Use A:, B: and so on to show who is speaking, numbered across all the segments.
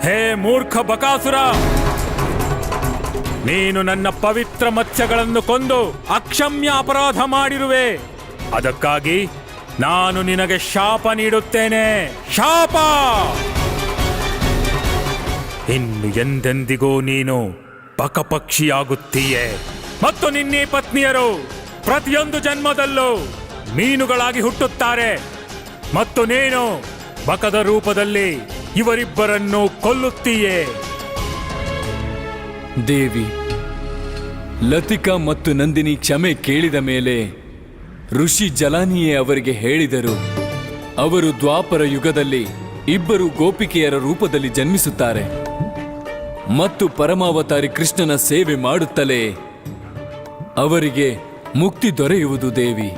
A: ಹೇ ಮೂರ್ಖ ಬಕಾಸುರ, ನೀನು ನನ್ನ ಪವಿತ್ರ ಮತ್ಸ್ಯಗಳನ್ನು ಕೊಂದು ಅಕ್ಷಮ್ಯ ಅಪರಾಧ ಮಾಡಿರುವೆ. ಅದಕ್ಕಾಗಿ ನಾನು ನಿನಗೆ ಶಾಪ ನೀಡುತ್ತೇನೆ. ಶಾಪ! ಇನ್ನು ಎಂದೆಂದಿಗೂ ನೀನು ಬಕಪಕ್ಷಿಯಾಗುತ್ತೀಯೆ ಮತ್ತು ನಿನ್ನೆ ಪತ್ನಿಯರು ಪ್ರತಿಯೊಂದು ಜನ್ಮದಲ್ಲೂ ಮೀನುಗಳಾಗಿ ಹುಟ್ಟುತ್ತಾರೆ ಮತ್ತು ನೀನು ಬಕದ ರೂಪದಲ್ಲಿ ಇವರಿಬ್ಬರನ್ನು ಕೊಲ್ಲುತ್ತೀಯೆ.
B: ದೇವಿ, ಲತಿಕಾ ಮತ್ತು ನಂದಿನಿ ಕ್ಷಮೆ ಕೇಳಿದ ಮೇಲೆ ಋಷಿ ಜಲಾನಿಯೇ ಅವರಿಗೆ ಹೇಳಿದರು, ಅವರು ದ್ವಾಪರ ಯುಗದಲ್ಲಿ ಇಬ್ಬರು ಗೋಪಿಕೆಯರ ರೂಪದಲ್ಲಿ ಜನ್ಮಿಸುತ್ತಾರೆ ಮತ್ತು ಪರಮಾವತಾರಿ ಕೃಷ್ಣನ ಸೇವೆ ಮಾಡುತ್ತಲೇ ಅವರಿಗೆ ಮುಕ್ತಿ ದೊರೆಯುವುದು. ದೇವಿ,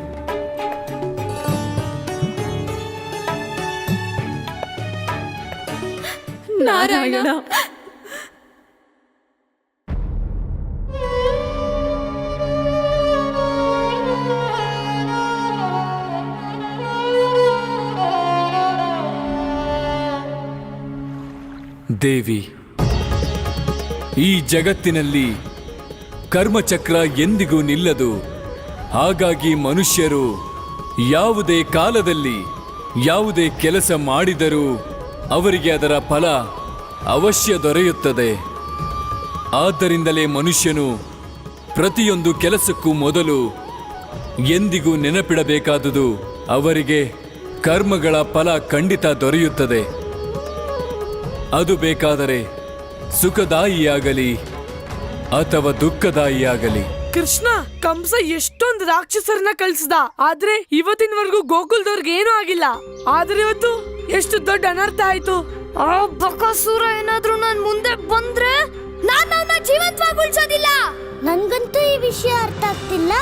C: ನಾರಾಯಣ.
B: ದೇವಿ, ಈ ಜಗತ್ತಿನಲ್ಲಿ ಕರ್ಮಚಕ್ರ ಎಂದಿಗೂ ನಿಲ್ಲದು. ಹಾಗಾಗಿ ಮನುಷ್ಯರು ಯಾವುದೇ ಕಾಲದಲ್ಲಿ ಯಾವುದೇ ಕೆಲಸ ಮಾಡಿದರೂ ಅವರಿಗೆ ಅದರ ಫಲ ಅವಶ್ಯ ದೊರೆಯುತ್ತದೆ. ಆದ್ದರಿಂದಲೇ ಮನುಷ್ಯನು ಪ್ರತಿಯೊಂದು ಕೆಲಸಕ್ಕೂ ಮೊದಲು ಎಂದಿಗೂ ನೆನಪಿಡಬೇಕಾದುದು ಅವರಿಗೆ ಕರ್ಮಗಳ ಫಲ ಖಂಡಿತ ದೊರೆಯುತ್ತದೆ. ಅದು ಬೇಕಾದರೆ ಸುಖದಾಯಿಯಾಗಲಿ ಅಥವಾ ದುಃಖದಾಯಿಯಾಗಲಿ.
C: ಕೃಷ್ಣ, ಕಂಸ ಎಷ್ಟೊಂದು ರಾಕ್ಷಸರನ್ನ ಕಳ್ಸಿದ, ಆದ್ರೆ ಇವತ್ತಿನವರೆಗೂ ಗೋಕುಲದವ್ರಿಗೆ ಏನೂ ಆಗಿಲ್ಲ. ಆದ್ರೆ ಇವತ್ತು ಎಷ್ಟು ದೊಡ್ಡ ಅನರ್ಥ ಆಯ್ತು.
D: ಆ ಬಕಾಸುರ ಏನಾದ್ರೂ ನಾನ್ ಮುಂದೆ ಬಂದ್ರೆ ನಾನು ಅವನ ಜೀವಂತವಾಗಿ ಉಳಿಸೋದಿಲ್ಲ.
E: ನನ್ಗಂತೂ ಈ ವಿಷಯ ಅರ್ಥ ಆಗ್ತಿಲ್ಲ.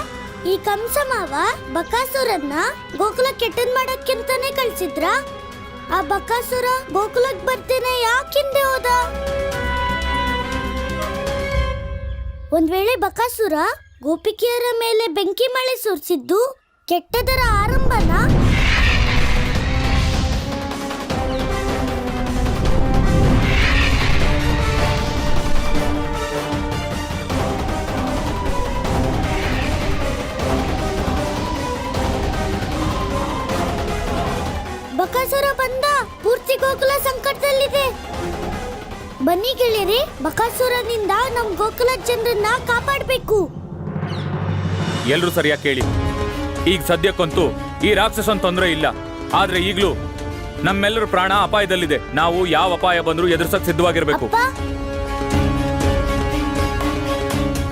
E: ಈ ಕಂಸ ಮಾವ ಬಕಾಸುರನ್ನ ಗೋಕುಲ ಕೆಟ್ಟದ್ ಮಾಡಕ್ಕಿಂತಾನೆ ಕಳ್ಸಿದ್ರ? ಆ ಬಕಾಸುರ ಗೋಕುಲಕ್ ಬರ್ತೇನೆ ಯಾಕಿಂದೆ ಹೋದ? ಒಂದ್ ವೇಳೆ ಬಕಾಸುರ ಗೋಪಿಕೆಯರ ಮೇಲೆ ಬೆಂಕಿ ಮಳೆ ಸುರಿಸಿದ್ದು ಕೆಟ್ಟದರ ಆರಂಭನ? ಬಕಾಸುರ ಬಂದ, ಪೂರ್ತಿ ಗೋಕುಲ ಸಂಕಟದಲ್ಲಿದೆ. ಬನ್ನಿ ಗೆಳೆಯರೆ, ಬಕಾಸುರನಿಂದ ನಮ್ ಗೋಕುಲ ಜನರನ್ನ ಕಾಪಾಡಬೇಕು.
A: ಎಲ್ರೂ ಸರಿಯಾಗಿ ಕೇಳಿ. ಈಗ ಸದ್ಯಕ್ಕಂತೂ ಈ ರಾಕ್ಷಸನ್ ತೊಂದರೆ ಇಲ್ಲ, ಆದ್ರೆ ಈಗ್ಲೂ ನಮ್ಮೆಲ್ಲರ ಪ್ರಾಣ ಅಪಾಯದಲ್ಲಿದೆ. ನಾವು ಯಾವ ಅಪಾಯ ಬಂದ್ರೂ ಎದುರಿಸಕ್ ಸಿದ್ಧವಾಗಿರ್ಬೇಕು.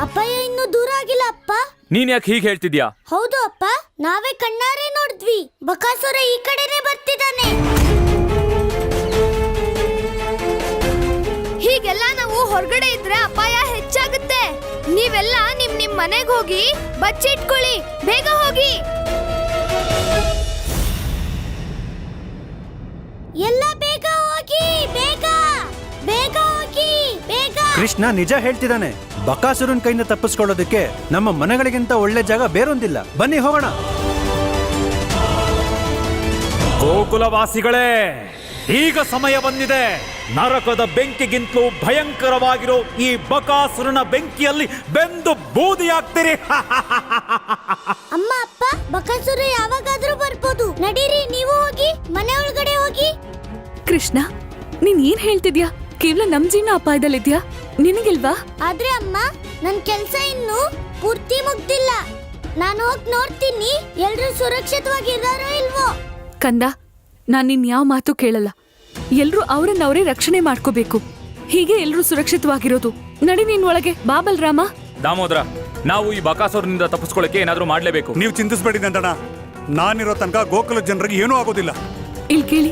E: ಅಪಾಯ ಇನ್ನೂ ದೂರ ಆಗಿಲ್ಲ ಅಪ್ಪ.
A: ನೀನ್ ಯಾಕೆ ಹೀಗೆ ಹೇಳ್ತಿದ್ಯಾ?
E: ಹೌದು ಅಪ್ಪ, ನಾವೇ ಕಣ್ಣಾರೆ ನೋಡಿದ್ವಿ. ಬಕಾಸುರ ಈ ಕಡೆನೆ ಬರ್ತಿದ್ದಾನೆ.
D: ಹೀಗೆಲ್ಲ ನಾವು ಹೊರಗಡೆ ಇದ್ರೆ ಅಪಾಯ ಹೆಚ್ಚಾಗುತ್ತೆ. ನೀವೆಲ್ಲ ನಿಮ್ ಮನೆಗೆ ಹೋಗಿ ಬಚ್ಚಿಟ್ಕೊಳ್ಳಿ. ಬೇಗ ಹೋಗಿ.
E: ಎಲ್ಲ ಬೇಗ ಹೋಗಿ, ಬೇಗ ಬೇಗ ಹೋಗಿ, ಬೇಗ.
F: ಕೃಷ್ಣ ನಿಜ ಹೇಳ್ತಿದ್ದಾನೆ. ಬಕಾಸುರನ್ ಕೈಯಿಂದ ತಪ್ಪಿಸ್ಕೊಳ್ಳೋದಕ್ಕೆ ನಮ್ಮ ಮನೆಗಳಿಗಿಂತ ಒಳ್ಳೆ ಜಾಗ ಬೇರೊಂದಿಲ್ಲ. ಬನ್ನಿ ಹೋಗೋಣ.
A: ಗೋಕುಲವಾಸಿಗಳೇ, ಈಗ ಸಮಯ ಬಂದಿದೆ. ನರಕದ ಬೆಂಕಿಗಿಂತಲೂ ಭಯಂಕರವಾಗಿರೋ ಈ ಬಕಾಸುರನ ಬೆಂಕಿಯಲ್ಲಿ ಬೆಂದು ಬೂದಿಯಾಗ್ತೀರಿ.
E: ಅಮ್ಮ, ಅಪ್ಪ, ಬಕಾಸುರ ಯಾವಾಗಾದ್ರೂ ಬರ್ಬೋದು. ನಡೀರಿ, ನೀವು ಹೋಗಿ, ಮನೆ ಒಳಗಡೆ ಹೋಗಿ.
C: ಕೃಷ್ಣ, ನೀನ್ ಏನ್ ಹೇಳ್ತಿದ್ಯಾ? ಕೇವಲ ನಮ್ ಜೀವನ ಅಪಾಯದಲ್ಲಿದ್ಯಾ, ನಿನಗಿಲ್ವಾ?
E: ಆದ್ರೆ ಅಮ್ಮ, ನನ್ ಕೆಲ್ಸ ಇನ್ನು ಪೂರ್ತಿ ಮುಗ್ದಿಲ್ಲ. ನಾನು ಹೋಗಿ ನೋಡ್ತೀನಿ ಎಲ್ರೂ ಸುರಕ್ಷಿತವಾಗಿದ್ದಾರೋ ಇಲ್ವೋ.
C: ಕಂದ, ನಾನ್ ನಿನ್ ಯಾವ ಮಾತು ಕೇಳಲ್ಲ. ಎಲ್ರೂ ಅವರನ್ನವರೇ ರಕ್ಷಣೆ ಮಾಡ್ಕೋಬೇಕು. ಹೀಗೆ ಎಲ್ರೂ ಸುರಕ್ಷಿತವಾಗಿರೋದು. ನಡಿ, ನೀನ್ ಒಳಗೆ ಬಾ. ಬಲರಾಮ,
A: ದಾಮೋದರ, ನಾವು ಈ ಬಕಾಸುರನಿಂದ ತಪ್ಪಿಸ್ಕೊಳ್ಳಕ್ಕೆ ಏನಾದ್ರೂ ಮಾಡ್ಲೇಬೇಕು.
G: ನೀವು ಚಿಂತಿಸಬೇಡಿ ನಂದಣ್ಣ, ನಾನಿರೋ ತನಕ ಗೋಕುಲ ಜನರಿಗೆ ಏನೂ ಆಗೋದಿಲ್ಲ.
C: ಇಲ್ಲಿ ಕೇಳಿ,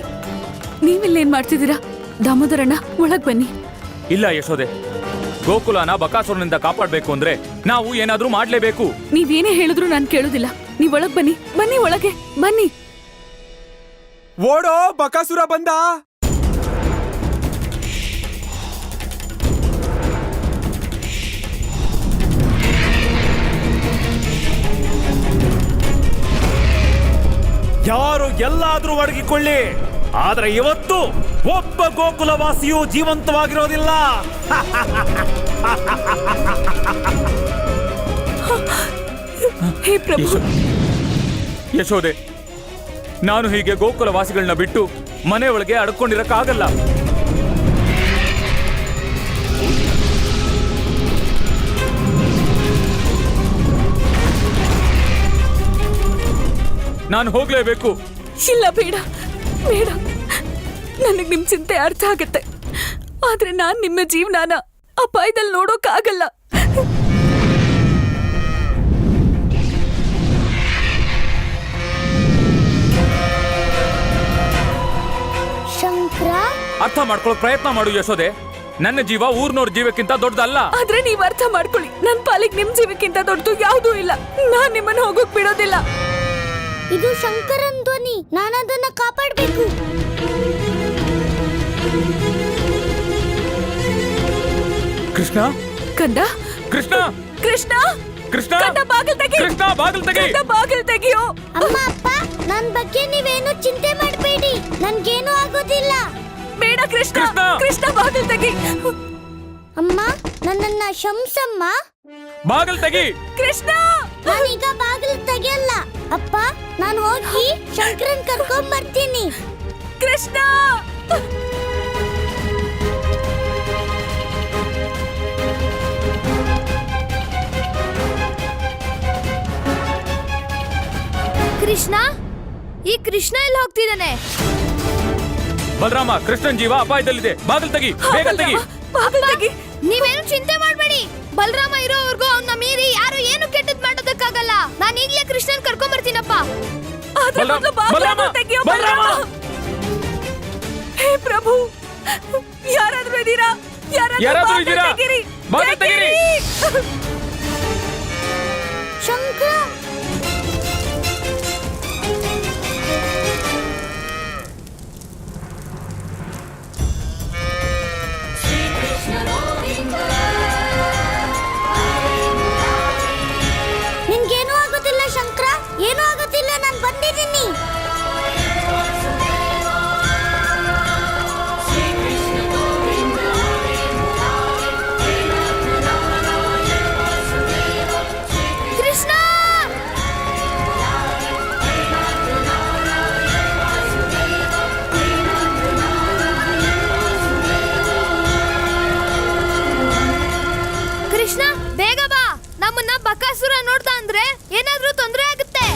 C: ನೀವಿಲ್ಲೇನ್ ಮಾಡ್ತಿದ್ದೀರಾ? ದಾಮೋದರಣ್ಣ, ಒಳಗ್ ಬನ್ನಿ.
A: ಇಲ್ಲ ಯಶೋದೆ, ಗೋಕುಲನ ಬಕಾಸುರನಿಂದ ಕಾಪಾಡ್ಬೇಕು ಅಂದ್ರೆ ನಾವು ಏನಾದ್ರೂ ಮಾಡ್ಲೇಬೇಕು.
C: ನೀವೇನೇ ಹೇಳಿದ್ರು ನಾನ್ ಕೇಳುದಿಲ್ಲ. ನೀವ್ ಒಳಗ್ ಬನ್ನಿ. ಬನ್ನಿ, ಒಳಗೆ ಬನ್ನಿ.
G: ಓಡೋ, ಬಕಾಸುರ ಬಂದ.
A: ಯಾರು ಎಲ್ಲಾದ್ರೂ ಒಡಗಿಕೊಳ್ಳಿ.
H: ಆದರೆ ಇವತ್ತು ಒಬ್ಬ ಗೋಕುಲವಾಸಿಯೂ ಜೀವಂತವಾಗಿರೋದಿಲ್ಲ.
C: ಹೇ ಪ್ರಭು,
A: ಯಶೋದೆ, ನಾನು ಹೀಗೆ ಗೋಕುಲ ವಾಸಿಗಳನ್ನ ಬಿಟ್ಟು ಮನೆ ಒಳಗೆ ಅಡ್ಕೊಂಡಿರಕ್ಕಾಗಲ್ಲ. ನಾನು ಹೋಗ್ಲೇಬೇಕು.
C: ಇಲ್ಲ, ಬೇಡ ಬೇಡ. ನನಗ್ ನಿಮ್ ಚಿಂತೆ ಅರ್ಥ ಆಗತ್ತೆ, ಆದ್ರೆ ನಾನ್ ನಿಮ್ಮ ಜೀವನಾನ ಅಪಾಯದಲ್ಲಿ ನೋಡೋಕ್ಕಾಗಲ್ಲ.
E: ಶಂಕರ,
A: ಅರ್ಥ ಮಾಡ್ಕೊಳ್ಳೋ ಪ್ರಯತ್ನ ಮಾಡು ಯಶೋದೆ. ನನ್ನ ಜೀವ ಊರ್ನೋರ್ ಜೀವಕ್ಕಿಂತ ದೊಡ್ಡದಲ್ಲ.
C: ಆದ್ರೆ ನೀವ್ ಅರ್ಥ ಮಾಡ್ಕೊಳ್ಳಿ, ನನ್ ಪಾಲಿಗೆ ನಿಮ್ ಜೀವಕ್ಕಿಂತ ದೊಡ್ಡದು ಯಾವುದೂ ಇಲ್ಲ. ನಾನ್ ನಿಮ್ಮನ್ನ ಹೋಗೋಕ್ ಬಿಡೋದಿಲ್ಲ.
E: ಇದು ಶಂಕರನ್ ಧ್ವನಿ, ನಾನದನ್ನ ಕಾಪಾಡ್ಬೇಕು.
A: ಕೃಷ್ಣ,
C: ಕಂದ,
A: ಕೃಷ್ಣ,
C: ಕೃಷ್ಣ,
A: ಕೃಷ್ಣ,
C: ಕಂದ, ಬಾಗಿಲ್ ತೆಗಿ.
A: ಕೃಷ್ಣ, ಬಾಗಿಲ್ ತೆಗಿ.
C: ಕಂದ, ಬಾಗಿಲ್ ತೆಗಿಯೋ.
E: ಅಮ್ಮ, ಅಪ್ಪ, ನನ್ ಬಗ್ಗೆ ನೀವೇನು ಚಿಂತೆ ಮಾಡಬೇಡಿ, ನನ್ಗೇನು ಆಗೋದಿಲ್ಲ.
C: ಬೇಡ ಕೃಷ್ಣ,
A: ಕೃಷ್ಣ.
C: ಕೃಷ್ಣ, ಬಾಗಿಲ್ ತೆಗಿ.
E: ಅಮ್ಮ, ನನ್ನನ್ನ ಶಂಸಮ್ಮ.
A: ಬಾಗಿಲ್ ತೆಗಿ.
C: ಕೃಷ್ಣ,
E: ನಾನೀಗ ಬಾಗಿಲು ತೆಗೆಯಲ್ಲ. ಅಪ್ಪ, ನಾನು ಹೋಗಿ ಶಂಕರನ್ ಕರ್ಕೊಂಡ್ ಬರ್ತೀನಿ.
C: ಕೃಷ್ಣ.
D: ಕೃಷ್ಣ, ಈ ಕೃಷ್ಣ ಎಲ್ಲಿ ಹೋಗ್ತಿದ್ದಾನೆ?
A: ಬಲರಾಮ, ಕೃಷ್ಣನ್ ಜೀವ ಅಪಾಯದಲ್ಲಿದೆ. ಬಾಗಿಲ್ ತೆಗಿ, ಬೇಗ ತೆಗಿ.
C: ಬಾಗಿಲ್ ತೆಗಿ.
D: ನೀವೇನು ಚಿಂತೆ ಮಾಡಬೇಡಿ. ಬಲರಾಮ ಇರೋವರೆಗೂ ಅವನ್ನ ಮೀರಿ ಯಾರು ಏನು ಕೆಟ್ಟದ್ ಮಾಡೋದಕ್ಕಾಗಲ್ಲ. ನಾನು ಈಗ್ಲೇ ಕೃಷ್ಣನ್ ಕರ್ಕೊಂಡ್ ಬರ್ತೀನಪ್ಪ.
C: ಆದ್ರೆ ಮೊದ್ಲು ಬಾಗಿಲನ್ನ ತೆಗಿಯೋ, ಬಲರಾಮ. ಹೇ ಪ್ರಭು, ಯಾರಾದ್ರೂ ಇದೀರಾ?
A: ಯಾರಾದ್ರೂ ಇದೀರಾ? ಬಾಗಿಲ್ ತೆಗೀರಿ.
E: ಶಂಕರ, ನಿನ್ಗೇನು ಆಗೋದಿಲ್ಲ ಶಂಕರ, ಏನೂ ಆಗೋದಿಲ್ಲ, ನಾನು ಬಂದಿದ್ದೀನಿ.
D: ಕೃಷ್ಣ, ಕೃಷ್ಣ, ಬೇಗ ಬಾ. ನಮ್ಮನ್ನ ಬಕಾಸುರ ನೋಡ್ತಾ ಅಂದ್ರೆ ಏನಾದ್ರೂ ತೊಂದರೆ ಆಗುತ್ತೆ.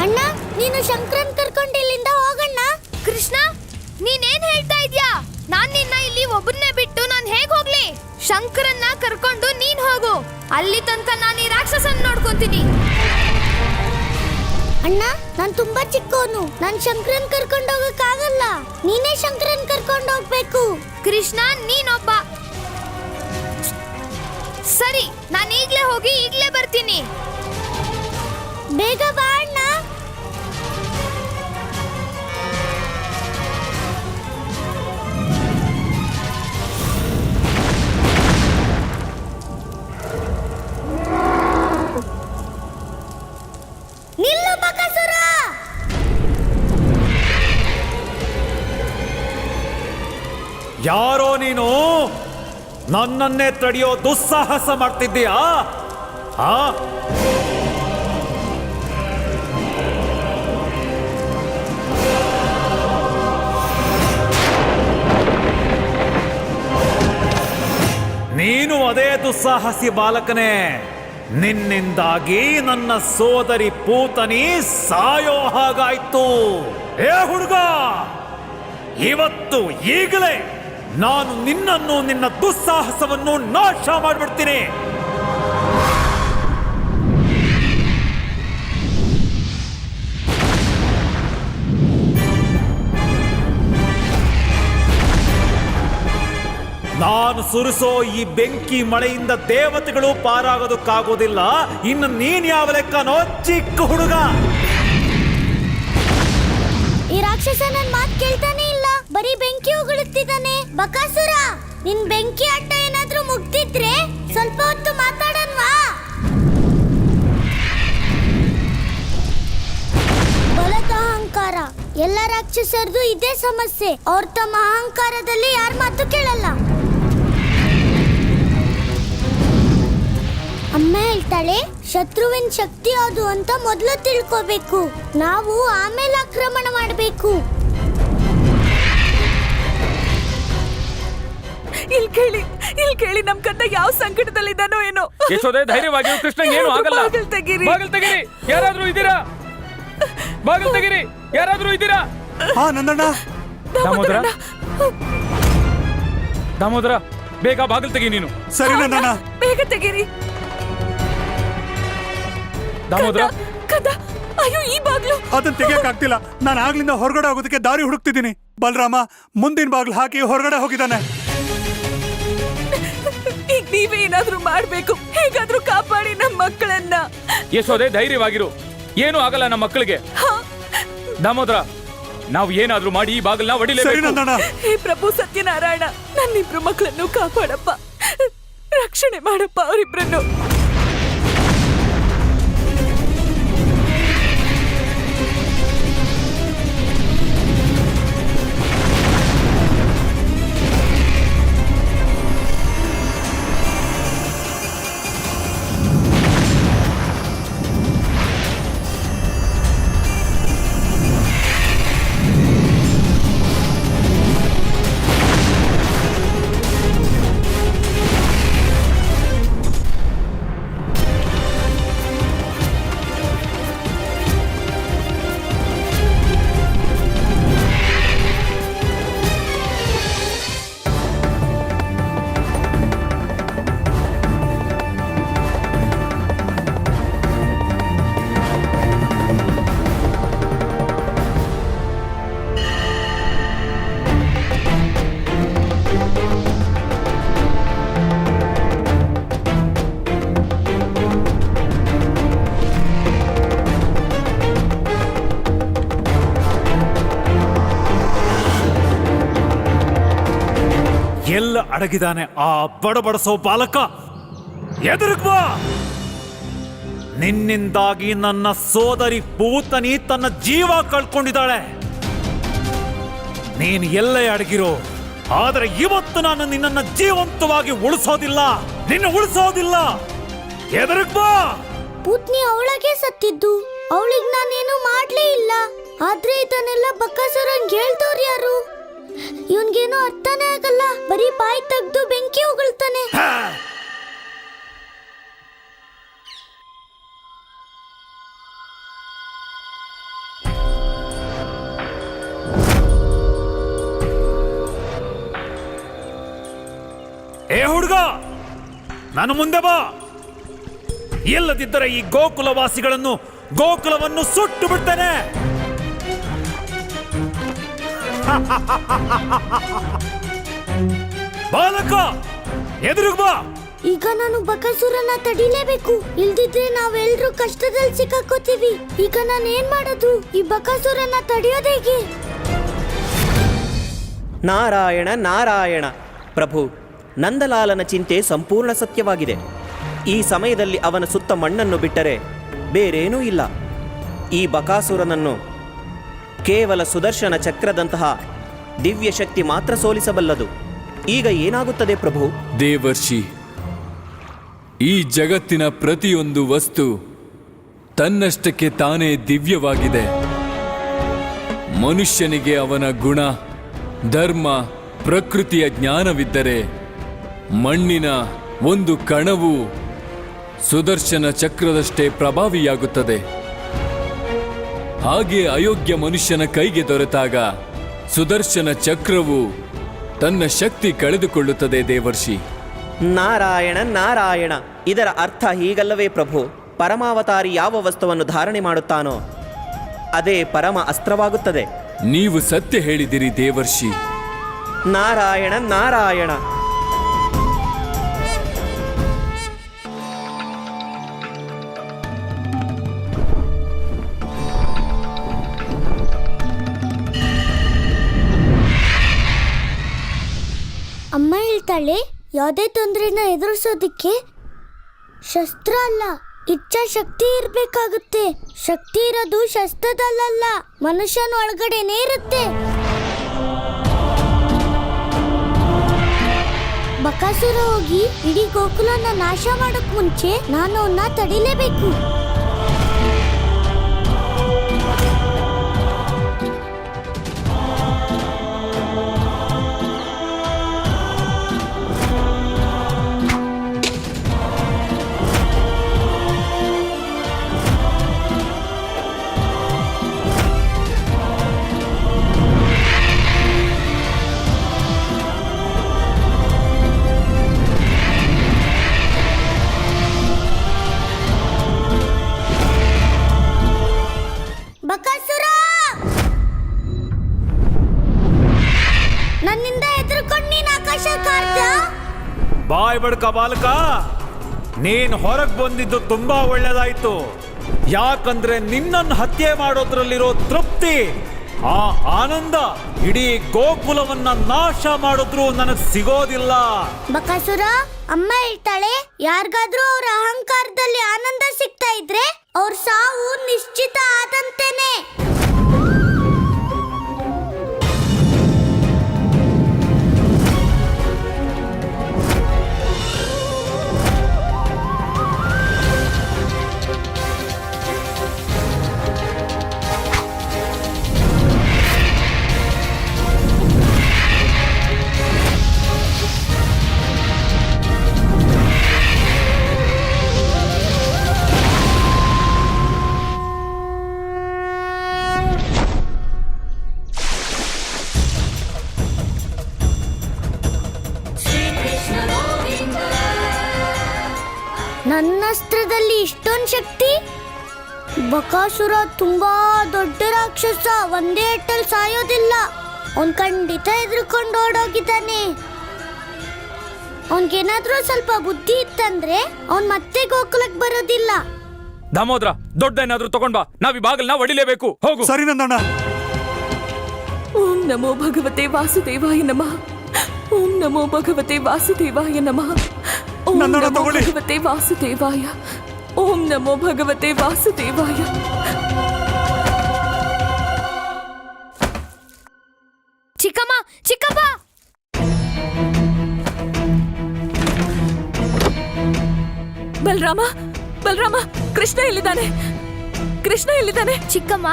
E: ಅಣ್ಣ, ನೀನು ಶಂಕರನ್ ಕರ್ಕೊಂಡು ಇಲ್ಲಿಂದ ಹೋಗಣ್ಣ.
D: ಕೃಷ್ಣ, ನೀನೇನ್ ಹೇಳ್ತಾ ಇದ್ಯಾ? ನಾನ್ ನಿನ್ನ ಇಲ್ಲಿ ಒಬ್ಬನ್ನೇ ಬಿಟ್ಟು ನಾನ್ ಹೇಗ್ ಹೋಗ್ಲಿ? ಶಂಕರನ್ನ ಕರ್ಕೊಂಡು ನೀನ್ ಹೋಗು. ಅಲ್ಲಿ ತನಕ ನಾನು ಈ ರಾಕ್ಷಸನ್ ನೋಡ್ಕೊಂತೀನಿ.
E: ಅಣ್ಣ, ನಾನ್ ತುಂಬಾ ಚಿಕ್ಕವನು, ನಾನ್ ಶಂಕರನ್ ಕರ್ಕೊಂಡು ಹೋಗಕ್ಕಾಗಲ್ಲ. ನೀನೇ ಶಂಕರನ್ ಕರ್ಕೊಂಡು ಹೋಗ್ಬೇಕು.
D: ಕೃಷ್ಣ, ನೀನೊಬ್ಬ. ಸರಿ, ನಾನು ಈಗ್ಲೇ ಹೋಗಿ ಈಗ್ಲೇ ಬರ್ತೀನಿ.
E: ಬೇಗ ಬಾ ಅಣ್ಣ. ನಿಲ್ಲು ಬಕಾಸುರ.
H: ಯಾರೋ ನೀನು ನನ್ನನ್ನೇ ತಡೆಯೋ ದುಸ್ಸಾಹಸ ಮಾಡ್ತಿದ್ದೀಯಾ? ಆ ನೀನು ಅದೇ ದುಸ್ಸಾಹಸಿ ಬಾಲಕನೇ. ನಿನ್ನಿಂದಾಗಿ ನನ್ನ ಸೋದರಿ ಪೂತನಿ ಸಾಯೋ ಹಾಗಾಯ್ತು. ಏ ಹುಡುಗ, ಇವತ್ತು ಈಗಲೇ ನಾನು ನಿನ್ನನ್ನು, ನಿನ್ನ ದುಸ್ಸಾಹಸವನ್ನು ನಾಶ ಮಾಡಿಬಿಡ್ತೀನಿ. ನಾನು ಸುರಿಸೋ ಈ ಬೆಂಕಿ ಮಳೆಯಿಂದ ದೇವತೆಗಳು ಪಾರಾಗೋದಕ್ಕಾಗೋದಿಲ್ಲ. ಇನ್ನು ನೀನ್ ಯಾವ ಲೆಕ್ಕನೋ ಚಿಕ್ಕ ಹುಡುಗ?
E: ಈ ರಾಕ್ಷಸ ನನ್ ಮಾತ್ ಕೇಳ್ತಾನೆ ಇಲ್ಲ, ಬರೀ ಬೆಂಕಿ ಉಗುಳುತ್ತಿದ್ದಾನೆ. ಬಕಾಸುರ, ನಿನ್ ಬೆಂಕಿ ಆಟ ಏನಾದ್ರೂ ಮುಗ್ದಿದ್ರೆ ಸ್ವಲ್ಪ ಹೊತ್ತು ಮಾತಾಡನ್ವಾ? ಬಲದ ಅಹಂಕಾರ. ಎಲ್ಲ ರಾಕ್ಷಸರದು ಇದೇ ಸಮಸ್ಯೆ. ಅವ್ರ ತಮ್ಮ ಅಹಂಕಾರದಲ್ಲಿ ಯಾರ ಮಾತು ಕೇಳಲ್ಲ. ಅಮ್ಮ ಹೇಳ್ತಾಳೆ, ಶತ್ರುವಿನ ಶಕ್ತಿ ಯಾವುದು ಅಂತ ಮೊದಲು ತಿಳ್ಕೋಬೇಕು, ನಾವು ಆಮೇಲೆ ಆಕ್ರಮಣ ಮಾಡಬೇಕು.
C: ಇಲ್ಲಿ ಕೇಳಿ ನಮ್ ಕಂದ ಯಾವ ಸಂಕಟದಲ್ಲಿದ್ದಾನೋ ಏನೋ.
A: ಯಶೋದೆ, ಧೈರ್ಯವಾಗಿರು. ಕೃಷ್ಣ ಏನು ಆಗಲ್ಲ.
C: ಬಾಗಿಲು ತೆಗೀರಿ.
A: ಬಾಗಿಲು ತೆಗೀರಿ. ಯಾರಾದ್ರೂ ಇದ್ದೀರಾ? ಬಾಗಿಲು ತೆಗೀರಿ. ಯಾರಾದ್ರೂ ಇದ್ದೀರಾ?
G: ಹಾ ನಂದಣ್ಣ.
A: ದಾಮೋದರ, ದಾಮೋದರ, ಬೇಗ ಬಾಗಿಲು ತೆಗಿ ನೀನು.
G: ಸರಿ ನಂದಣ್ಣ.
C: ಬೇಗ ತೆಗೀರಿ.
A: ದಾಮೋದರ,
C: ಕಂದ, ಅಯ್ಯೋ ಈ ಬಾಗ್ಲು.
G: ಅದನ್ನ ತೆಗಿಯಕ್ ಆಗ್ತಿಲ್ಲ. ನಾನು ಆಗ್ಲಿಂದ ಹೊರಗಡೆ ಹೋಗೋದಕ್ಕೆ ದಾರಿ ಹುಡುಕ್ತಿದ್ದೀನಿ. ಬಲರಾಮ ಮುಂದಿನ ಬಾಗ್ಲು ಹಾಕಿ ಹೊರಗಡೆ ಹೋಗಿದ್ದಾನೆ.
C: ಈಗ ನೀವೇ ಏನಾದ್ರೂ ಮಾಡ್ಬೇಕು. ಹೇಗಾದ್ರೂ ಕಾಪಾಡಿ ನಮ್ಮ ಮಕ್ಕಳನ್ನ.
A: ಯಶೋದೆ, ಧೈರ್ಯವಾಗಿರು. ಏನೂ ಆಗಲ್ಲ ನಮ್ಮ ಮಕ್ಕಳಿಗೆ. ದಾಮೋದರ, ನಾವು ಏನಾದ್ರೂ ಮಾಡಿ ಈ ಬಾಗಿಲನ್ನ
G: ಸರಿ
A: ಒಡಿಲೇಬೇಕು.
G: ನಂದಣ್ಣ.
C: ಹೇ ಪ್ರಭು ಸತ್ಯನಾರಾಯಣ, ನನ್ನಿಬ್ರು ಮಕ್ಕಳನ್ನು ಕಾಪಾಡಪ್ಪ, ರಕ್ಷಣೆ ಮಾಡಪ್ಪ ಅವರಿಬ್ರನ್ನು.
H: ಎಲ್ಲ ಅಡಗಿದಾನೆ ಆ ಬಡಬಡಸೋ ಬಾಲಕ? ಎದುರಿಗೆ ಬಾ. ನಿನ್ನಿಂದಾಗಿ ನನ್ನ ಸೋದರಿ ಪೂತನಿ ತನ್ನ ಜೀವ ಕಳ್ಕೊಂಡಿದ್ದಾಳೆ. ನೀನು ಎಲ್ಲೇ ಅಡಗಿರೋ, ಆದರೆ ಇವತ್ತು ನಾನು ನಿನ್ನನ್ನು ಜೀವಂತವಾಗಿ ಉಳಿಸೋದಿಲ್ಲ, ನಿನ್ನ ಉಳಿಸೋದಿಲ್ಲ. ಎದುರಿಗೆ ಬಾ.
E: ಪೂತ್ನಿ ಅವಳಗೆ ಸತ್ತಿದ್ದು, ಅವಳಿಗೆ ನಾನೇನು ಮಾಡ್ಲೇ ಇಲ್ಲ. ಆದ್ರೆ ಇದನ್ನೆಲ್ಲ ಬಕಾಸುರನ್ ಹೇಳ್ದವ್ರು ಯಾರು? ಇವನ್ಗೇನೋ ಅರ್ಥನೇ ಆಗಲ್ಲ, ಬರೀ ಬಾಯಿ ತೆಗ್ದು ಬೆಂಕಿ ಉಗುಳ್ತಾನೆ.
H: ಏ ಹುಡುಗ, ನಾನು ಮುಂದೆ ಬಾ. ಇಲ್ಲದಿದ್ದರೆ ಈ ಗೋಕುಲವಾಸಿಗಳನ್ನು, ಗೋಕುಲವನ್ನು ಸುಟ್ಟು ಬಿಡ್ತೇನೆ. ಬಾಲಕ, ಎದುರಿಗೆ ಬಾ.
E: ಈಗ ನಾನು ಬಕಾಸುರನ ತಡಿಲೇಬೇಕು, ಇಲ್ದಿದ್ರೆ ನಾವೆಲ್ಲರೂ ಕಷ್ಟದಲ್ಲಿ ಸಿಕ್ಕಾಕೋತೀವಿ. ಈಗ ನಾನು ಏನ್ ಮಾಡೋದು? ಈ ಬಕಾಸುರನ ತಡೆಯೋದೇಗೆ?
I: ನಾರಾಯಣ ನಾರಾಯಣ. ಪ್ರಭು, ನಂದಲಾಲನ ಚಿಂತೆ ಸಂಪೂರ್ಣ ಸತ್ಯವಾಗಿದೆ. ಈ ಸಮಯದಲ್ಲಿ ಅವನ ಸುತ್ತ ಮಣ್ಣನ್ನು ಬಿಟ್ಟರೆ ಬೇರೇನೂ ಇಲ್ಲ. ಈ ಬಕಾಸುರನನ್ನು ಕೇವಲ ಸುದರ್ಶನ ಚಕ್ರದಂತಹ ದಿವ್ಯ ಶಕ್ತಿ ಮಾತ್ರ ಸೋಲಿಸಬಲ್ಲದು. ಈಗ ಏನಾಗುತ್ತದೆ ಪ್ರಭು?
B: ದೇವರ್ಷಿ, ಈ ಜಗತ್ತಿನ ಪ್ರತಿಯೊಂದು ವಸ್ತು ತನ್ನಷ್ಟಕ್ಕೆ ತಾನೇ ದಿವ್ಯವಾಗಿದೆ. ಮನುಷ್ಯನಿಗೆ ಅವನ ಗುಣ, ಧರ್ಮ, ಪ್ರಕೃತಿಯ ಜ್ಞಾನವಿದ್ದರೆ ಮಣ್ಣಿನ ಒಂದು ಕಣವು ಸುದರ್ಶನ ಚಕ್ರದಷ್ಟೇ ಪ್ರಭಾವಿಯಾಗುತ್ತದೆ. ಹಾಗೆ ಅಯೋಗ್ಯ ಮನುಷ್ಯನ ಕೈಗೆ ದೊರೆತಾಗ ಸುದರ್ಶನ ಚಕ್ರವು ತನ್ನ ಶಕ್ತಿ ಕಳೆದುಕೊಳ್ಳುತ್ತದೆ. ದೇವರ್ಷಿ,
I: ನಾರಾಯಣ ನಾರಾಯಣ. ಇದರ ಅರ್ಥ ಹೀಗಲ್ಲವೇ ಪ್ರಭು? ಪರಮಾವತಾರಿ ಯಾವ ವಸ್ತುವನ್ನು ಧಾರಣೆ ಮಾಡುತ್ತಾನೋ ಅದೇ ಪರಮ ಅಸ್ತ್ರವಾಗುತ್ತದೆ.
B: ನೀವು ಸತ್ಯ ಹೇಳಿದಿರಿ ದೇವರ್ಷಿ.
I: ನಾರಾಯಣ ನಾರಾಯಣ.
E: ಹೇಳ್ತಾಳೆ, ಯಾವುದೇ ತೊಂದರೆನ ಎದುರಿಸೋದಿಕ್ಕೆ ಶಸ್ತ್ರ ಅಲ್ಲ, ಇಚ್ಛಾಶಕ್ತಿ ಇರ್ಬೇಕಾಗುತ್ತೆ. ಶಕ್ತಿ ಇರೋದು ಶಸ್ತ್ರದಲ್ಲ, ಮನುಷ್ಯನ ಒಳಗಡೆನೇ ಇರುತ್ತೆ. ಬಕಾಸುರ ಹೋಗಿ ಇಡೀ ಗೋಕುಲನ ನಾಶ ಮಾಡೋಕ್ ಮುಂಚೆ ನಾನು ಅವನ್ನ ತಡಿಲೇಬೇಕು. ಬಕಾಸುರ, ನನ್ನಿಂದ ಎದುರ್ಕೊಂಡು ನೀನ್ ಆಕಾಶ ಕಾರ್ದ.
H: ಬಾಯ್ ಬಡ್ಕ ಬಾಲಕ, ನೀನ್ ಹೊರಗ್ ಬಂದಿದ್ದು ತುಂಬಾ ಒಳ್ಳೇದಾಯ್ತು. ಯಾಕಂದ್ರೆ ನಿನ್ನನ್ನು ಹತ್ಯೆ ಮಾಡೋದ್ರಲ್ಲಿರೋ ತೃಪ್ತಿ, ಆ ಆನಂದ ಇಡೀ ಗೋಕುಲವನ್ನ ನಾಶ ಮಾಡಿದ್ರು ನನಗ್ ಸಿಗೋದಿಲ್ಲ.
E: ಬಕಾಸುರ, ಅಮ್ಮ ಹೇಳ್ತಾಳೆ, ಯಾರಿಗಾದ್ರೂ ಅವ್ರ ಅಹಂಕಾರದಲ್ಲಿ ಆನಂದ ಸಿಗ್ತಾ ಇದ್ರೆ ಅವ್ರ ಸಾವು ನಿಶ್ಚಿತ ಆದಂತೆನೆ. ನನ್ನ ಅಸ್ತ್ರದಲ್ಲಿ ಇಷ್ಟೊಂದು ಶಕ್ತಿ? ಬಕಾಸುರ ತುಂಬಾ ದೊಡ್ಡ ರಾಕ್ಷಸ, ಒಂದೇ ಏಟಲ್ಲಿ ಸಾಯೋದಿಲ್ಲ. ಅವನ್ ಖಂಡಿತ ಎದುರ್ಕೊಂಡು ಓಡೋಗಿದ್ದಾನೆ. ಅವನ್ಗೇನಾದ್ರೂ ಸ್ವಲ್ಪ ಬುದ್ಧಿ ಇತ್ತಂದ್ರೆ ಅವನ್ ಮತ್ತೆ ಗೋಕುಲಕ್ಕೆ ಬರೋದಿಲ್ಲ.
A: ದಾಮೋದ್ರ, ದೊಡ್ಡ ಏನಾದ್ರೂ ತಗೊಂಡ್ ಬಾ, ನಾವ್ ಈ ಬಾಗಿಲ್ನ ಹೊಡಿಲೇಬೇಕು. ಹೋಗು.
G: ಸರಿ ನಂದಣ್ಣ.
C: ಓಂ ನಮೋ ಭಗವತೆ ವಾಸುದೇವಾಯ ನಮಃ. ಓಂ ನಮೋ ಭಗವತೆ ವಾಸುದೇವಾಯ ನಮಃ. ಓಂ
G: ನನ್ನನ್ನ
C: ನಮೋ
G: ತಗೊಳ್ಳಿ.
C: ಭಗವತೆ ವಾಸುದೇವಾಯ. ಓಂ ನಮೋ ಭಗವತೆ ವಾಸುದೇವಾಯ.
D: ಚಿಕ್ಕಮ್ಮ, ಚಿಕ್ಕಪ್ಪ,
C: ಬಲರಾಮ, ಬಲರಾಮ, ಕೃಷ್ಣ ಎಲ್ಲಿದ್ದಾನೆ? ಕೃಷ್ಣ ಎಲ್ಲಿದ್ದಾನೆ?
D: ಚಿಕ್ಕಮ್ಮ,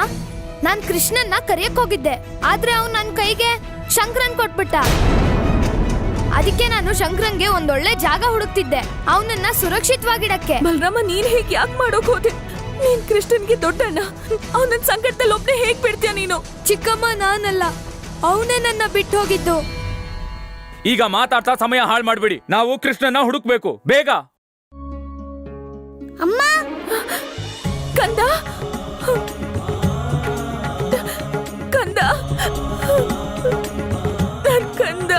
D: ನಾನ್ ಕೃಷ್ಣನ್ನ ಕರೆಯಕ್ ಹೋಗಿದ್ದೆ, ಆದ್ರೆ ಅವ್ನು ನನ್ ಕೈಗೆ ಶಂಕರನ್ ಕೊಟ್ಬಿಟ್ಟ. ಅದಕ್ಕೆ ನಾನು ಶಂಕರನ್ಗೆ ಒಂದೊಳ್ಳೆ ಜಾಗ ಹುಡುಕ್ತಿದ್ದೆ, ಅವನನ್ನ ಸುರಕ್ಷಿತವಾಗಿಡಕ್ಕೆ.
C: ಬಲರಾಮ, ನೀನ್ ಹೇಗ್ ಯಾಕೆ ಮಾಡೋಕ್ ಹೋದೆ? ನೀನ್ ಕೃಷ್ಣನ್ಗೆ ದೊಡ್ಡಣ್ಣ, ಅವನ ಸಂಕಟದಲ್ಲಿ ಒಬ್ಬನೇ ಹೇಗ್ ಬಿಡ್ತೀಯ ನೀನು?
D: ಚಿಕ್ಕಮ್ಮ, ನಾನಲ್ಲ, ಅವನೇ ನನ್ನ ಬಿಟ್ಟು ಹೋಗಿದ್ದು.
A: ಈಗ ಮಾತಾಡ್ತಾ ಸಮಯ ಹಾಳು ಮಾಡ್ಬಿಡಿ. ನಾವು ಕೃಷ್ಣನ ಹುಡುಕ್ಬೇಕು, ಬೇಗ.
E: ಅಮ್ಮ,
C: ಕಂದ, ಕಂದ, ನನ್ ಕಂದ.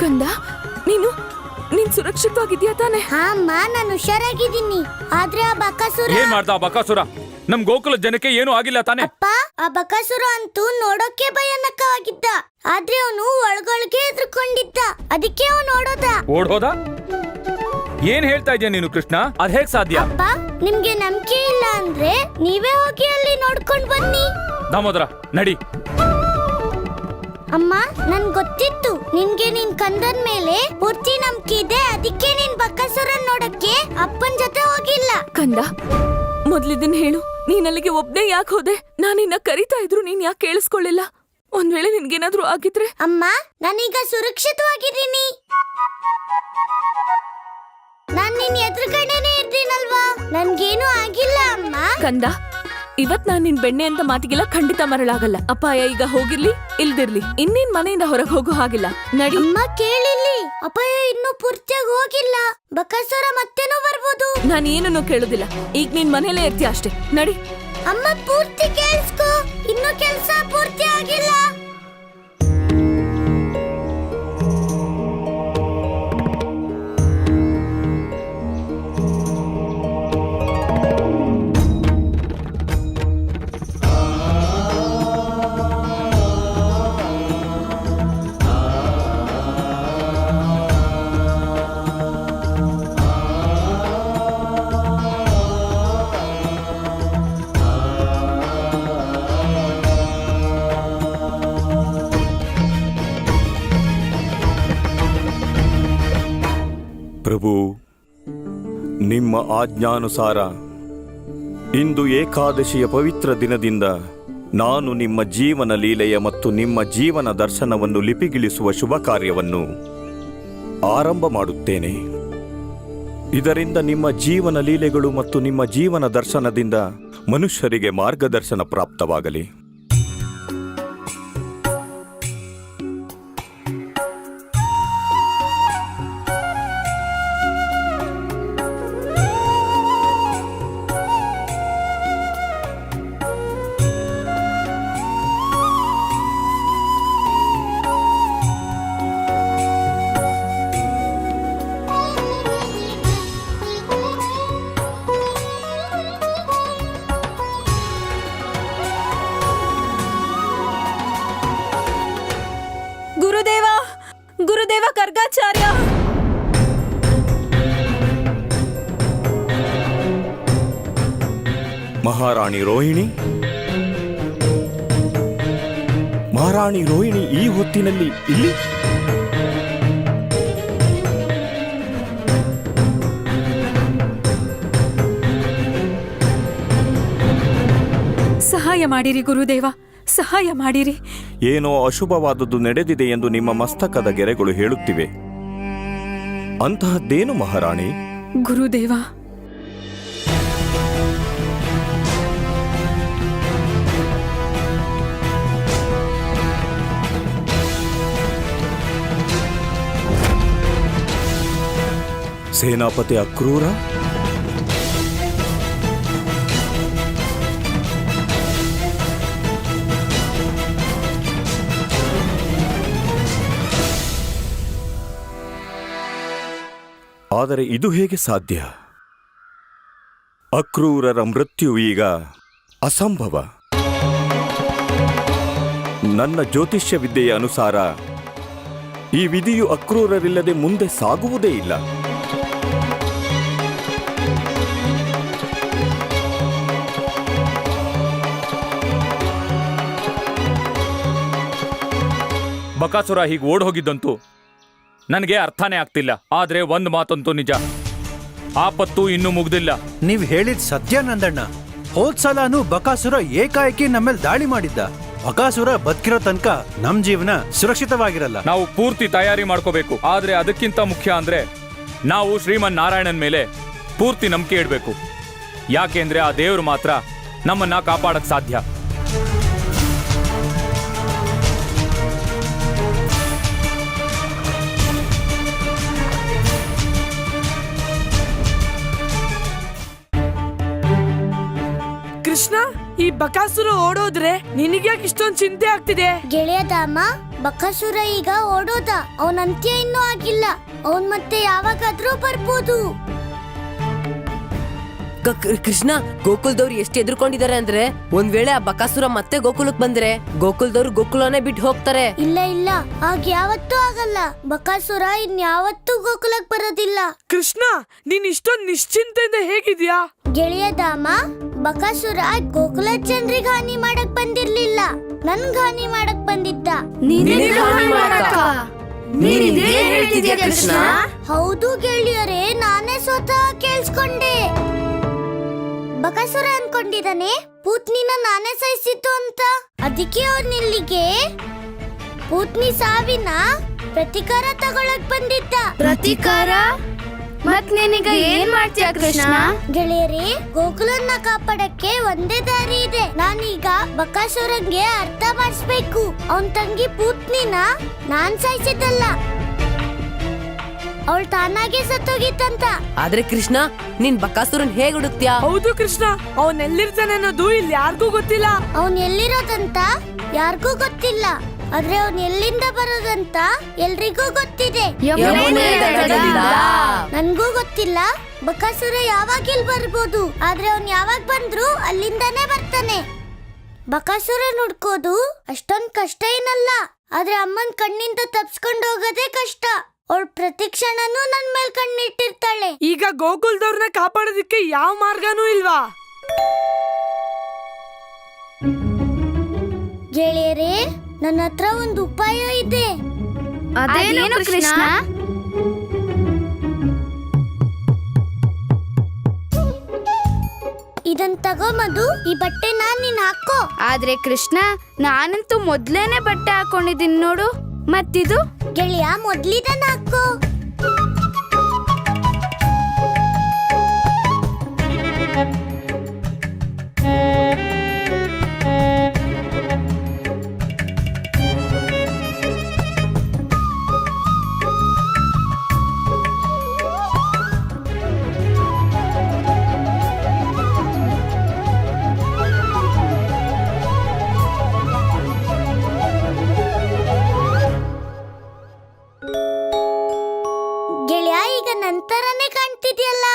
C: ಕಂದ, ನೀನ್ ಸುರಕ್ಷಿತವಾಗಿದ್ಯಾ ತಾನೆ?
E: ಹಾ ಅಮ್ಮ, ನಾನು ಹುಷಾರಾಗಿದ್ದೀನಿ. ಆದ್ರೆ ಆ ಬಕಾಸುರ
A: ಏನ್ ಮಾಡ್ದ ಆ ಬಕಾಸುರ? ನಮ್ ಗೋಕುಲ ಜನಕ್ಕೆ ಏನೂ ಆಗಿಲ್ಲ ತಾನೆ?
E: ಅಪ್ಪ, ಆ ಬಕಾಸುರ ಅಂತೂ ನೋಡೋಕೆ ಭಯಾನಕವಾಗಿದ್ದ, ಆದ್ರೆ ಅವನು ಒಳಗೊಳಗೆ ಎದುರ್ಕೊಂಡಿದ್ದ, ಅದಕ್ಕೆ ಅವನು
A: ಓಡೋದ? ಏನ್ ಹೇಳ್ತಾ ಇದ್ಯಾ ನೀನು ಕೃಷ್ಣ? ಅದ್ ಹೇಗ್ ಸಾಧ್ಯ?
E: ಅಪ್ಪ, ನಿಮ್ಗೆ ನಂಬಿಕೆ ಇಲ್ಲ ಅಂದ್ರೆ ನೀವೇ ಹೋಗಿ ಅಲ್ಲಿ ನೋಡ್ಕೊಂಡ್ ಬನ್ನಿ.
A: ದಾಮೋದರ, ನಡಿ.
E: ಅಮ್ಮ, ನನ್ ಗೊತ್ತಿತ್ತು ನಿನ್ಗೆ ನಿನ್ ಕಂದನ್ ಮೇಲೆ ಪೂರ್ತಿ ನಂಬಿಕೆ ಇದೆ, ಅದಕ್ಕೆ ನೀನ್ ಬಕಾಸುರನ್ ನೋಡಕ್ಕೆ ಅಪ್ಪನ್ ಜೊತೆ ಹೋಗಿಲ್ಲ.
C: ಕಂದ, ಮೊದ್ಲಿದ್ದನ್ ಹೇಳು, ನೀನ್ ಅಲ್ಲಿಗೆ ಒಬ್ನೇ ಯಾಕೆ ಹೋದೆ? ನಾನಿನ್ನ ಕರಿತಾ ಇದ್ರು ನೀನ್ ಯಾಕೆ ಕೇಳಿಸ್ಕೊಳ್ಳಿಲ್ಲ? ಒಂದ್ ವೇಳೆ ನಿನ್ಗೇನಾದ್ರೂ ಆಗಿದ್ರೆ?
E: ಅಮ್ಮ, ನಾನೀಗ ಸುರಕ್ಷಿತವಾಗಿದ್ದೀನಿ. ನಾನ್ ನಿನ್ ಎದುರುಗಡೆನೆ ಇರ್ತೀನಲ್ವಾ, ನನ್ಗೇನು ಆಗಿಲ್ಲ ಅಮ್ಮ.
C: ಕಂದ, ಇವತ್ ನಾನ್ ನಿನ್ ಬೆಣ್ಣೆ ಅಂತ ಮಾತಿಗೆಲ್ಲ ಖಂಡಿತ ಮರಳಾಗಲ್ಲ. ಅಪಾಯ ಈಗ ಹೋಗಿರ್ಲಿ ಇಲ್ದಿರ್ಲಿ, ಇನ್ನೇನ್ ಮನೆಯಿಂದ ಹೊರಗೆ ಹೋಗೋ ಹಾಗಿಲ್ಲ. ನಡಿ.
E: ಅಮ್ಮ ಕೇಳಿಲ್ಲಿ, ಅಪಾಯ ಇನ್ನೂ ಪೂರ್ತಿಯಾಗಿ ಹೋಗಿಲ್ಲ, ಬಕಾಸುರ ಮತ್ತೇನೋ ಬರ್ಬೋದು.
C: ನಾನು ಏನನ್ನು ಕೇಳುದಿಲ್ಲ, ಈಗ ನೀನ್ ಮನೇಲೇ ಇರ್ತೀಯ ಅಷ್ಟೇ. ನಡಿ.
E: ಅಮ್ಮ, ಪೂರ್ತಿ ಕೇಳಿಸ್ಕೊ, ಇನ್ನೂ ಕೆಲಸ ಪೂರ್ತಿ ಆಗಿಲ್ಲ.
J: ನಿಮ್ಮ ಆಜ್ಞಾನುಸಾರ ಇಂದು ಏಕಾದಶಿಯ ಪವಿತ್ರ ದಿನದಿಂದ ನಾನು ನಿಮ್ಮ ಜೀವನ ಲೀಲೆಯ ಮತ್ತು ನಿಮ್ಮ ಜೀವನ ದರ್ಶನವನ್ನು ಲಿಪಿಗಿಳಿಸುವ ಶುಭ ಕಾರ್ಯವನ್ನು ಆರಂಭ ಮಾಡುತ್ತೇನೆ. ಇದರಿಂದ ನಿಮ್ಮ ಜೀವನ ಲೀಲೆಗಳು ಮತ್ತು ನಿಮ್ಮ ಜೀವನ ದರ್ಶನದಿಂದ ಮನುಷ್ಯರಿಗೆ ಮಾರ್ಗದರ್ಶನ ಪ್ರಾಪ್ತವಾಗಲಿ.
C: ಗುರುದೇವ ಖರ್ಗಾಚಾರ್ಯ.
J: ಮಹಾರಾಣಿ ರೋಹಿಣಿ, ಮಹಾರಾಣಿ ರೋಹಿಣಿ ಈ ಹೊತ್ತಿನಲ್ಲಿ ಇಲ್ಲಿ?
C: ಸಹಾಯ ಮಾಡಿರಿ ಗುರುದೇವ, ಸಹಾಯ ಮಾಡಿರಿ.
J: ಏನೋ ಅಶುಭವಾದದ್ದು ನಡೆದಿದೆ ಎಂದು ನಿಮ್ಮ ಮಸ್ತಕದ ಗೆರೆಗಳು ಹೇಳುತ್ತಿವೆ. ಅಂತಹದ್ದೇನು ಮಹಾರಾಣಿ?
C: ಗುರುದೇವ,
J: ಸೇನಾಪತಿ ಅಕ್ರೂರ? ಆದರೆ ಇದು ಹೇಗೆ ಸಾಧ್ಯ? ಅಕ್ರೂರರ ಮೃತ್ಯು ಈಗ ಅಸಂಭವ. ನನ್ನ ಜ್ಯೋತಿಷ್ಯ ವಿದ್ಯೆಯ ಅನುಸಾರ ಈ ವಿಧಿಯು ಅಕ್ರೂರರಿಲ್ಲದೆ ಮುಂದೆ ಸಾಗುವುದೇ ಇಲ್ಲ.
A: ಬಕಾಸುರ ಹೀಗೆ ಓಡ್ ಹೋಗಿದ್ದಂತೂ ನನಗೆ ಅರ್ಥನೇ ಆಗ್ತಿಲ್ಲ. ಆದ್ರೆ ಒಂದು ಮಾತಂತೂ ನಿಜ, ಆಪತ್ತು ಇನ್ನೂ ಮುಗ್ದಿಲ್ಲ.
F: ನೀವ್ ಹೇಳಿದ್ ಸತ್ಯ ನಂದಣ್ಣ. ಹೋದ್ಸಲನೂ ಬಕಾಸುರ ಏಕಾಏಕಿ ನಮ್ಮೇಲೆ ದಾಳಿ ಮಾಡಿದ್ದ. ಬಕಾಸುರ ಬದುಕಿರೋ ತನಕ ನಮ್ ಜೀವನ ಸುರಕ್ಷಿತವಾಗಿರಲ್ಲ.
A: ನಾವು ಪೂರ್ತಿ ತಯಾರಿ ಮಾಡ್ಕೋಬೇಕು. ಆದ್ರೆ ಅದಕ್ಕಿಂತ ಮುಖ್ಯ ಅಂದ್ರೆ ನಾವು ಶ್ರೀಮನ್ ನಾರಾಯಣನ್ ಮೇಲೆ ಪೂರ್ತಿ ನಂಬಿಕೆ ಇಡಬೇಕು. ಯಾಕೆಂದ್ರೆ ಆ ದೇವರು ಮಾತ್ರ ನಮ್ಮನ್ನ ಕಾಪಾಡಕ್ ಸಾಧ್ಯ.
K: ಕೃಷ್ಣ, ಈ ಬಕಾಸುರ ಓಡೋದ್ರೆ ನಿನಗ್ಯಾಕೆ ಇಷ್ಟೊಂದು ಚಿಂತೆ ಆಗ್ತಿದೆ?
E: ಗೆಳೆಯ ದಾಮ, ಬಕಾಸುರ ಈಗ ಓಡೋದ. ಅವನ ಅಂತ್ಯ ಇನ್ನೂ ಆಗಿಲ್ಲ. ಅವನ್ ಮತ್ತೆ ಯಾವಾಗಾದ್ರೂ ಬರ್ಬೋದು.
L: ಕೃಷ್ಣ, ಗೋಕುಲ್ದವ್ರು ಎಷ್ಟು ಎದುರ್ಕೊಂಡಿದ್ದಾರೆ ಅಂದ್ರೆ ಒಂದ್ ವೇಳೆ ಆ ಬಕಾಸುರ ಮತ್ತೆ ಗೋಕುಲಕ್ ಬಂದ್ರೆ ಗೋಕುಲ್ದವ್ರು ಗೋಕುಲನೇ ಬಿಟ್ಟು ಹೋಗ್ತಾರೆ.
E: ಇಲ್ಲ ಇಲ್ಲ, ಆಗ ಯಾವತ್ತೂ ಆಗಲ್ಲ. ಬಕಾಸುರ ಇನ್ಯಾವತ್ತೂ ಗೋಕುಲಕ್ ಬರೋದಿಲ್ಲ.
K: ಕೃಷ್ಣ, ನೀನ್ ಇಷ್ಟೊಂದು ನಿಶ್ಚಿಂತೆಯಿಂದ ಹೇಗಿದ್ಯಾ?
E: ಗೆಳೆಯ ದಾಮ, ಬಕಾಸುರ ಗೋಕುಲ ಜನರಿಗೆ ಹಾನಿ ಮಾಡಕ್ ಬಂದಿರ್ಲಿಲ್ಲ, ನನ್ಗ್ ಹಾನಿ ಮಾಡಕ್ ಬಂದಿದ್ದ. ಹೌದು ಗೆಳೆಯರೇ, ನಾನೇ ಸ್ವತಃ ಕೇಳಿಸ್ಕೊಂಡೆ. ಬಕಾಸುರ ಅನ್ಕೊಂಡಿದ್ದಾನೆ ಪೂತ್ನಿನ ನಾನೇ ಸಾಯಿಸಿದ್ದು ಅಂತ. ಅದಕ್ಕೆ ಅವನಿಲ್ಲಿಗೆ ಪೂತ್ನಿ ಸಾವಿನ ಪ್ರತಿಕಾರ ತಗೊಳಕ್ ಬಂದಿದ್ದ.
D: ಪ್ರತಿಕಾರ? ಮತ್ ನಿನಗ ಏನ್ ಮಾಡ್ತೀಯ ಕೃಷ್ಣ?
E: ಗೆಳೆಯರೇ, ಗೋಕುಲನ್ನ ಕಾಪಾಡಕ್ಕೆ ಒಂದೇ ದಾರಿ ಇದೆ. ನಾನೀಗ ಬಕಾಸುರಂಗೆ ಅರ್ಥ ಮಾಡಿಸ್ಬೇಕು. ಅವನ್ ತಂಗಿ ಪೂತ್ನಿನ ನಾನ್ ಸಾಯಿಸಿದ್ದಲ್ಲ, ಅವಳು ತಾನಾಗೆ ಸತ್ತೋಗಿತ್ತಂತ.
L: ಆದ್ರೆ ಕೃಷ್ಣ, ನೀನ್ ಬಕಾಸುರನ್ ಹೇಗ್ ಹುಡುಕ್ತಿಯಾ?
K: ಹೌದು ಕೃಷ್ಣ, ಅವನ್ ಎಲ್ಲಿರ್ತಾನೆ ಅನ್ನೋದು ಇಲ್ಲಿ ಯಾರಿಗೂ ಗೊತ್ತಿಲ್ಲ.
E: ಅವನ್ ಎಲ್ಲಿರೋದಂತ ಯಾರಿಗೂ ಗೊತ್ತಿಲ್ಲ, ಆದ್ರೆ ಅವನ್ ಎಲ್ಲಿಂದ ಬರೋದಂತ ಎಲ್ರಿಗೂ ಗೊತ್ತಿದೆ. ನನ್ಗೂ ಗೊತ್ತಿಲ್ಲ ಬಕಾಸುರ ಯಾವಾಗ ಇಲ್ಲಿ ಬರ್ಬೋದು, ಆದ್ರೆ ಅವನ್ ಯಾವಾಗ ಬಂದ್ರು ಅಲ್ಲಿಂದಾನೇ ಬರ್ತಾನೆ. ಬಕಾಸುರ ಹುಡ್ಕೋದು ಅಷ್ಟೊಂದ್ ಕಷ್ಟ ಏನಲ್ಲ, ಆದ್ರೆ ಅಮ್ಮನ್ ಕಣ್ಣಿಂದ ತಪ್ಸ್ಕೊಂಡು ಹೋಗೋದೇ ಕಷ್ಟ. ಅವಳು ಪ್ರತಿ ಕ್ಷಣನೂ ನನ್ ಮೇಲ್ ಕಣ್ಣಿಟ್ಟಿರ್ತಾಳೆ.
K: ಈಗ ಗೋಕುಲ್ದವ್ರನ್ನ ಕಾಪಾಡೋದಕ್ಕೆ ಯಾವ ಮಾರ್ಗನೂ ಇಲ್ವಾ?
E: ಗೆಳೆಯರೇ, ನನ್ನ ಹತ್ರ ಒಂದು ಉಪಾಯ ಇದೆ.
D: ಅದೇನು ಕೃಷ್ಣ?
E: ಇದನ್ ತಗೋ ಮಧು, ಈ ಬಟ್ಟೆನ ನೀನ್ ಹಾಕೋ.
D: ಆದ್ರೆ ಕೃಷ್ಣ, ನಾನಂತೂ ಮೊದ್ಲೇನೆ ಬಟ್ಟೆ ಹಾಕೊಂಡಿದ್ದೀನಿ ನೋಡು. ಮತ್ತಿದು?
E: ಗೆಳೆಯ, ಮೊದ್ಲಿದನ್ನ ಹಾಕೋ. ಗೆಳೆಯ, ಈಗ ನಂತರನೇ ಕಾಣ್ತಿದ್ಯಲ್ಲ.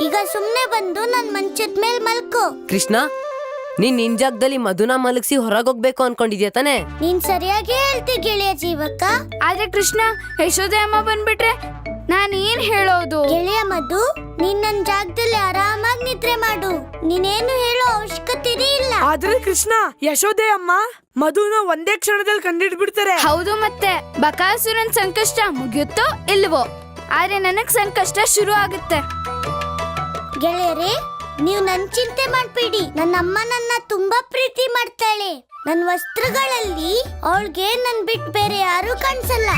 E: ಈಗ ಸುಮ್ನೆ ಬಂದು ನನ್ ಮಂಚದ ಮೇಲ್ ಮಲ್ಕೋ.
L: ಕೃಷ್ಣ, ನೀನ್ ನಿನ್ ಜಾಗದಲ್ಲಿ ಮಧುನ ಮಲಗಿಸಿ ಹೊರಗೋಗ್ಬೇಕು ಅನ್ಕೊಂಡಿದ್ಯಾ ತಾನೆ?
E: ನೀನ್ ಸರಿಯಾಗಿ ಹೇಳ್ತಿ ಗೆಳೆಯ ಜೀವಕ್ಕ.
D: ಆದ್ರೆ ಕೃಷ್ಣ, ಯಶೋದೆ ಅಮ್ಮ ಬಂದ್ಬಿಟ್ರೆ ನಾನ್ ಏನ್ ಹೇಳೋದು?
E: ಗೆಳೆಯ ಮಧು, ನೀನ್ ನನ್ ಜಾಗದಲ್ಲಿ ಆರಾಮಾಗಿ ನಿದ್ರೆ ಮಾಡು. ನೀನೇನು ಹೇಳೋ ಅವಶ್ಯಕತೆನೇ ಇಲ್ಲ.
K: ಆದ್ರೆ ಕೃಷ್ಣ, ಯಶೋದೆ ಅಮ್ಮ ಮಧುನ ಒಂದೇ ಕ್ಷಣದಲ್ಲಿ ಕಂಡಿಡ್ಬಿಡ್ತಾರೆ.
D: ಹೌದು, ಮತ್ತೆ ಬಕಾಸುರನ್ ಸಂಕಷ್ಟ ಮುಗಿಯುತ್ತೋ ಇಲ್ವೋ, ಆದ್ರೆ ನನಗ್ ಸಂಕಷ್ಟ ಶುರು ಆಗುತ್ತೆ.
E: ಗೆಳೆಯರೇ, ನೀವು ನನ್ ಚಿಂತೆ ಮಾಡ್ಬೇಡಿ. ನನ್ನ ಅಮ್ಮ ನನ್ನ ತುಂಬಾ ಪ್ರೀತಿ ಮಾಡ್ತಾಳೆ. ನನ್ ವಸ್ತ್ರಗಳಲ್ಲಿ ಅವಳಿಗೆ ನನ್ ಬಿಟ್ಟು ಬೇರೆ ಯಾರು ಕಾಣಿಸಲ್ಲ.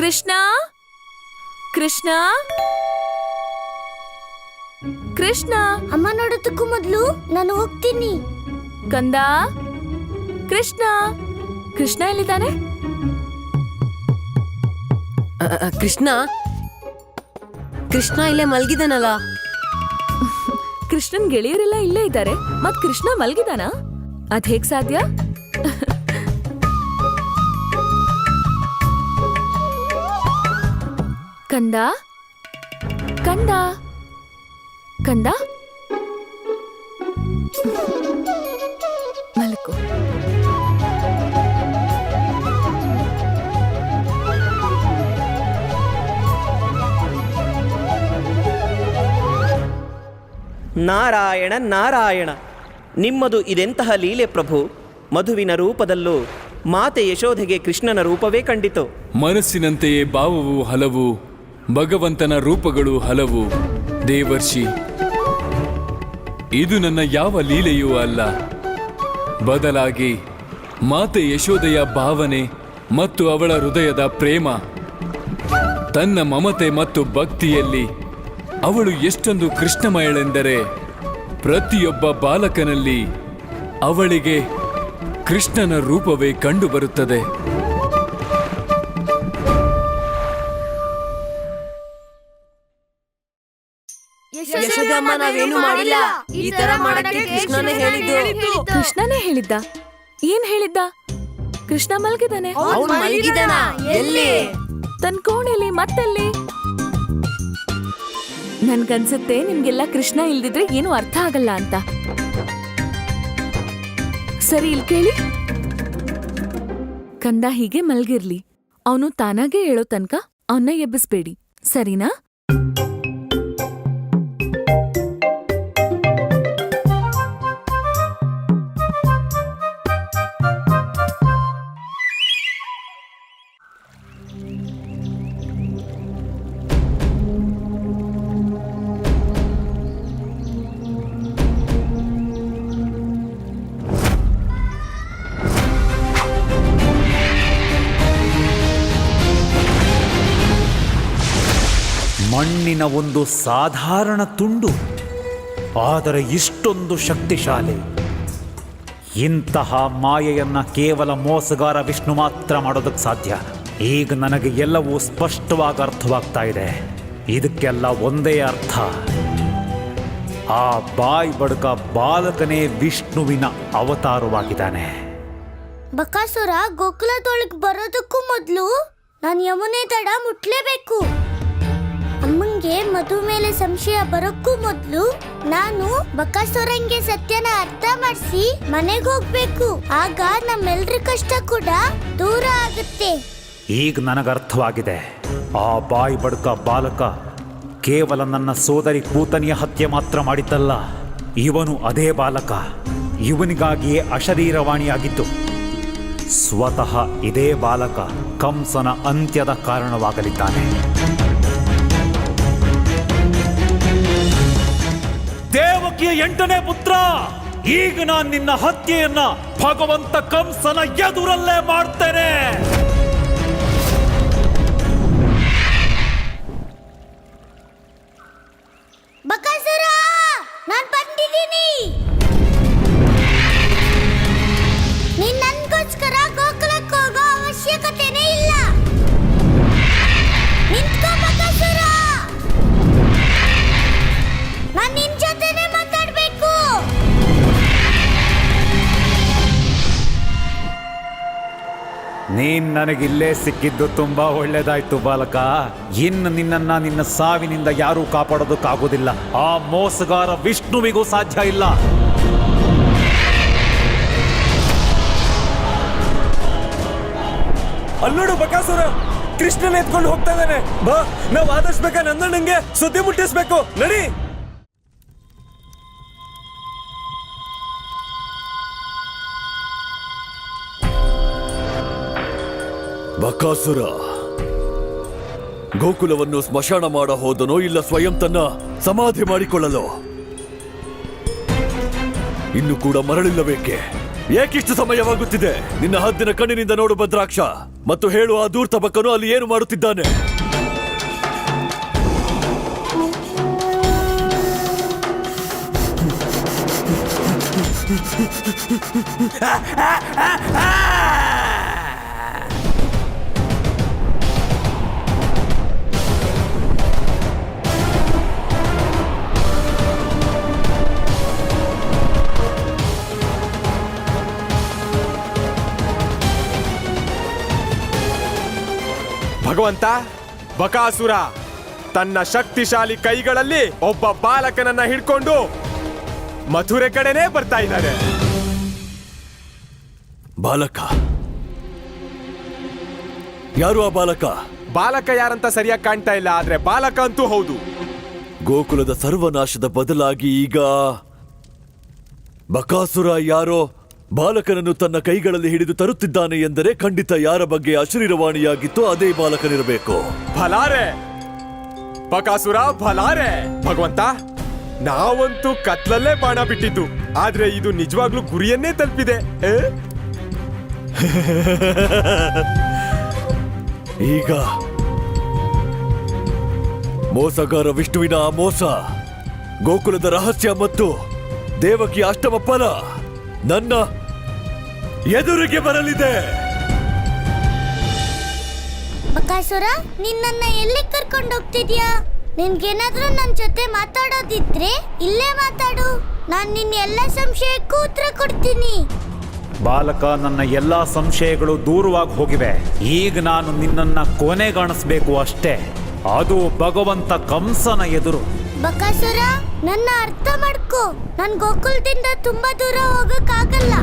C: ಕೃಷ್ಣ, ಕೃಷ್ಣ, ಕೃಷ್ಣ.
E: ಅಮ್ಮ ನೋಡೋದಕ್ಕೂ ಮೊದ್ಲು ನಾನು ಹೋಗ್ತೀನಿ.
C: ಕಂದ, ಕೃಷ್ಣ, ಕೃಷ್ಣ ಎಲ್ಲಿದ್ದಾನೆ?
L: ಕೃಷ್ಣ, ಕೃಷ್ಣ ಇಲ್ಲೇ ಮಲ್ಗಿದಾನಲ್ಲ.
C: ಕೃಷ್ಣನ್ ಗೆಳೆಯರೆಲ್ಲ ಇಲ್ಲೇ ಇದ್ದಾರೆ, ಮತ್ ಕೃಷ್ಣ ಮಲ್ಗಿದಾನ? ಅದ್ ಹೇಗ್ ಸಾಧ್ಯ? ಕಂದ, ಕಂದ, ಕಂದ, ಮಲ್ಕೋ.
I: ನಾರಾಯಣ ನಾರಾಯಣ, ನಿಮ್ಮದು ಇದೆಂತಹ ಲೀಲೆ ಪ್ರಭು. ಮಧುವಿನ ರೂಪದಲ್ಲೂ ಮಾತೆ ಯಶೋಧೆಗೆ ಕೃಷ್ಣನ ರೂಪವೇ ಕಂಡಿತು.
B: ಮನಸ್ಸಿನಂತೆಯೇ ಭಾವವು ಹಲವು, ಭಗವಂತನ ರೂಪಗಳು ಹಲವು. ದೇವರ್ಷಿ, ಇದು ನನ್ನ ಯಾವ ಲೀಲೆಯೂ ಅಲ್ಲ, ಬದಲಾಗಿ ಮಾತೆ ಯಶೋದೆಯ ಭಾವನೆ ಮತ್ತು ಅವಳ ಹೃದಯದ ಪ್ರೇಮ. ತನ್ನ ಮಮತೆ ಮತ್ತು ಭಕ್ತಿಯಲ್ಲಿ ಅವಳು ಎಷ್ಟೊಂದು ಕೃಷ್ಣಮಯಳೆಂದರೆ ಪ್ರತಿಯೊಬ್ಬ ಬಾಲಕನಲ್ಲಿ ಅವಳಿಗೆ ಕೃಷ್ಣನ ರೂಪವೇ ಕಂಡುಬರುತ್ತದೆ.
L: ಯಶೋದಮ್ಮ, ನಾವೇನು ಮಾಡಿಲ್ಲ. ಈ ತರ ಮಾಡಕ್ಕೆ ಕೃಷ್ಣನೇ ಹೇಳಿದ್ದು.
C: ಕೃಷ್ಣನೇ ಹೇಳಿದ್ದ? ಏನ್ ಹೇಳಿದ್ದ? ಕೃಷ್ಣ ಮಲ್ಗಿದಾನೆ.
L: ಅವ್ನು ಮಲಗಿದಾನ? ಎಲ್ಲಿ?
C: ತನ್ ಕೋಣೆಲಿ. ಮತ್ತೆಲ್ಲಿ? ನನ್ಗನ್ಸುತ್ತೆ ನಿಮ್ಗೆಲ್ಲ ಕೃಷ್ಣ ಇಲ್ದಿದ್ರೆ ಏನು ಅರ್ಥ ಆಗಲ್ಲ ಅಂತ. ಸರಿ, ಇಲ್ಲಿ ಕೇಳಿ. ಕಂದ ಹೀಗೆ ಮಲ್ಗಿರ್ಲಿ. ಅವನು ತಾನಾಗೆ ಹೇಳೋ ತನಕ ಅವನ್ನ ಎಬ್ಬಿಸ್ಬೇಡಿ, ಸರಿನಾ?
H: ಮಣ್ಣಿನ ಒಂದು ಸಾಧಾರಣ ತುಂಡು, ಆದರೆ ಇಷ್ಟೊಂದು ಶಕ್ತಿಶಾಲಿ. ಇಂತಹ ಮಾಯೆಯನ್ನ ಕೇವಲ ಮೋಸಗಾರ ವಿಷ್ಣು ಮಾತ್ರ ಮಾಡೋದಕ್ಕೆ ಸಾಧ್ಯ. ಈಗ ನನಗೆ ಎಲ್ಲವೂ ಸ್ಪಷ್ಟವಾಗಿ ಅರ್ಥವಾಗ್ತಾ ಇದೆ. ಇದಕ್ಕೆಲ್ಲ ಒಂದೇ ಅರ್ಥ, ಆ ಬಾಯ್ ಬಡ್ಕ ಬಾಲಕನೇ ವಿಷ್ಣುವಿನ ಅವತಾರವಾಗಿದ್ದಾನೆ.
E: ಬಕಾಸುರ ಗೋಕುಲದೊಳಗೆ ಬರೋದಕ್ಕೂ ಮೊದಲು ನಾನು ಯಮುನೆ ದಡ ಮುಟ್ಲೇಬೇಕು. ಅಮ್ಮಂಗೆ ಮಧು ಮೇಲೆ ಸಂಶಯ ಬರೋಕ್ಕೂ ಮೊದಲು ನಾನು ಬಕಾಸುರಂಗೆ ಸತ್ಯನ ಅರ್ಥ ಮಾಡಿಸಿ ಮನೆಗೆ ಹೋಗ್ಬೇಕು. ಆಗ ನಮ್ಮೆಲ್ರ ಕಷ್ಟ ಕೂಡ ದೂರ ಆಗುತ್ತೆ.
H: ಈಗ ನನಗರ್ಥವಾಗಿದೆ. ಆ ಬಾಯ್ ಬಡ್ಕ ಬಾಲಕ ಕೇವಲ ನನ್ನ ಸೋದರಿ ಕೂತನಿಯ ಹತ್ಯೆ ಮಾತ್ರ ಮಾಡಿದ್ದಲ್ಲ, ಇವನು ಅದೇ ಬಾಲಕ. ಇವನಿಗಾಗಿಯೇ ಅಶರೀರವಾಣಿಯಾಗಿತ್ತು. ಸ್ವತಃ ಇದೇ ಬಾಲಕ ಕಂಸನ ಅಂತ್ಯದ ಕಾರಣವಾಗಲಿದ್ದಾನೆ. ದೇವಕಿಯ 8ನೇ ಪುತ್ರ, ಈಗ ನಾನು ನಿನ್ನ ಹತ್ಯೆಯನ್ನ ಭಗವಂತ ಕಂಸನ ಎದುರಲ್ಲೇ ಮಾಡ್ತೇನೆ.
E: ಬಕಾಸುರ, ನಾನ್ ಬಂದಿದ್ದೀನಿ. ನೀನ್ ನನ್ಗೋಸ್ಕರ ಗೋಕುಲಕ್ಕೆ ಹೋಗೋ ಅವಶ್ಯಕತೆನೇ ಇಲ್ಲ. ನಿಂತ್ಕೋ ಬಕಾಸುರ, ನಾನ್ ನಿನ್ ಜೊತೆನೆ ಮಾತಾಡ್ಬೇಕು.
H: ನೀನ್ ನನಗಿಲ್ಲೇ ಸಿಕ್ಕಿದ್ದು ತುಂಬಾ ಒಳ್ಳೇದಾಯ್ತು ಬಾಲಕ. ಇನ್ನು ನಿನ್ನನ್ನ ನಿನ್ನ ಸಾವಿನಿಂದ ಯಾರೂ ಕಾಪಾಡೋದಕ್ಕಾಗೋದಿಲ್ಲ. ಆ ಮೋಸಗಾರ ವಿಷ್ಣುವಿಗೂ ಸಾಧ್ಯ ಇಲ್ಲ.
B: ಅಲ್ಲೋಡು ಬಕಾಸುರ, ಕೃಷ್ಣನ ಎತ್ಕೊಂಡು ಹೋಗ್ತಾ ಇದ್ದಾನೆ. ಬಾ, ನಾವ್ ಆದಷ್ಟು ಬೇಗ ನಂದಣ್ಣಂಗೆ ಸುದ್ದಿ ಮುಟ್ಟಿಸ್ಬೇಕು. ನಡಿ. ಬಕಾಸುರ ಗೋಕುಲವನ್ನು ಸ್ಮಶಾನ ಮಾಡ ಹೋದನೋ ಇಲ್ಲ ಸ್ವಯಂ ತನ್ನ ಸಮಾಧಿ ಮಾಡಿಕೊಳ್ಳಲು? ಇನ್ನು ಕೂಡ ಮರಳಿಲ್ಲಬೇಕೆ? ಏಕಿಷ್ಟು ಸಮಯವಾಗುತ್ತಿದೆ? ನಿನ್ನ ಹದ್ದಿನ ಕಣ್ಣಿನಿಂದ ನೋಡು ಭದ್ರಾಕ್ಷ, ಮತ್ತು ಹೇಳು ಆ ದೂರ್ತ ಬಕ್ಕನು ಅಲ್ಲಿ ಏನು ಮಾಡುತ್ತಿದ್ದಾನೆ.
M: ಭಗವಂತ, ಬಕಾಸುರ ತನ್ನ ಶಕ್ತಿಶಾಲಿ ಕೈಗಳಲ್ಲಿ ಒಬ್ಬ ಬಾಲಕನನ್ನ ಹಿಡ್ಕೊಂಡು ಮಥುರೆ ಕಡೆನೇ ಬರ್ತಾ ಇದ್ದಾನೆ.
B: ಬಾಲಕ ಯಾರು? ಆ ಬಾಲಕ?
M: ಬಾಲಕ ಯಾರಂತ ಸರಿಯಾಗಿ ಕಾಣ್ತಾ ಇಲ್ಲ, ಆದ್ರೆ ಬಾಲಕ ಅಂತೂ ಹೌದು.
B: ಗೋಕುಲದ ಸರ್ವನಾಶದ ಬದಲಾಗಿ ಈಗ ಬಕಾಸುರ ಯಾರೋ ಬಾಲಕನನ್ನು ತನ್ನ ಕೈಗಳಲ್ಲಿ ಹಿಡಿದು ತರುತ್ತಿದ್ದಾನೆ ಎಂದರೆ ಖಂಡಿತ ಯಾರ ಬಗ್ಗೆ ಅಶರೀರವಾಣಿಯಾಗಿತ್ತೋ ಅದೇ ಬಾಲಕನಿರಬೇಕು.
M: ಭಲಾರೆ ಬಕಾಸುರ, ಭಲಾರೆ. ಭಗವಂತ, ನಾವಂತೂ ಕತ್ಲಲ್ಲೇ ಬಾಣ ಬಿಟ್ಟಿದ್ದು, ಆದ್ರೆ ಇದು ನಿಜವಾಗ್ಲೂ ಗುರಿಯನ್ನೇ ತಲುಪಿದೆ.
B: ಈಗ ಮೋಸಗಾರ ವಿಷ್ಣುವಿನ ಆ ಮೋಸ, ಗೋಕುಲದ ರಹಸ್ಯ ಮತ್ತು ದೇವಕಿ ಅಷ್ಟಮ ಫಲ ನನ್ನ ಎದುರಿಗೆ ಬರಲಿದೆ.
E: ಬಕಾಸುರ, ನಿನ್ನನ್ನ ಎಲ್ಲಿ ಕರ್ಕೊಂಡು ಹೋಗ್ತಿದ್ಯಾ? ನಿನ್ಗೇನಾದ್ರೂ ನನ್ನ ಜೊತೆ ಮಾತಾಡೋದಿದ್ರೆ ಇಲ್ಲೇ ಮಾತಾಡು. ನಾನ್ ನಿನ್ನ ಎಲ್ಲ ಸಂಶಯಕ್ಕೂ ಉತ್ತರ ಕೊಡ್ತೀನಿ.
H: ಬಾಲಕ, ನನ್ನ ಎಲ್ಲಾ ಸಂಶಯಗಳು ದೂರವಾಗಿ ಹೋಗಿವೆ. ಈಗ ನಾನು ನಿನ್ನನ್ನ ಕೊನೆಗಾಣಿಸ್ಬೇಕು ಅಷ್ಟೇ, ಅದು ಭಗವಂತ ಕಂಸನ ಎದುರು.
E: ಬಕಾಸುರ, ನನ್ನ ಅರ್ಥ ಮಾಡ್ಕೋ. ನಾನ್ ಗೋಕುಲದಿಂದ ತುಂಬಾ ದೂರ ಹೋಗಕ್ಕಾಗಲ್ಲ.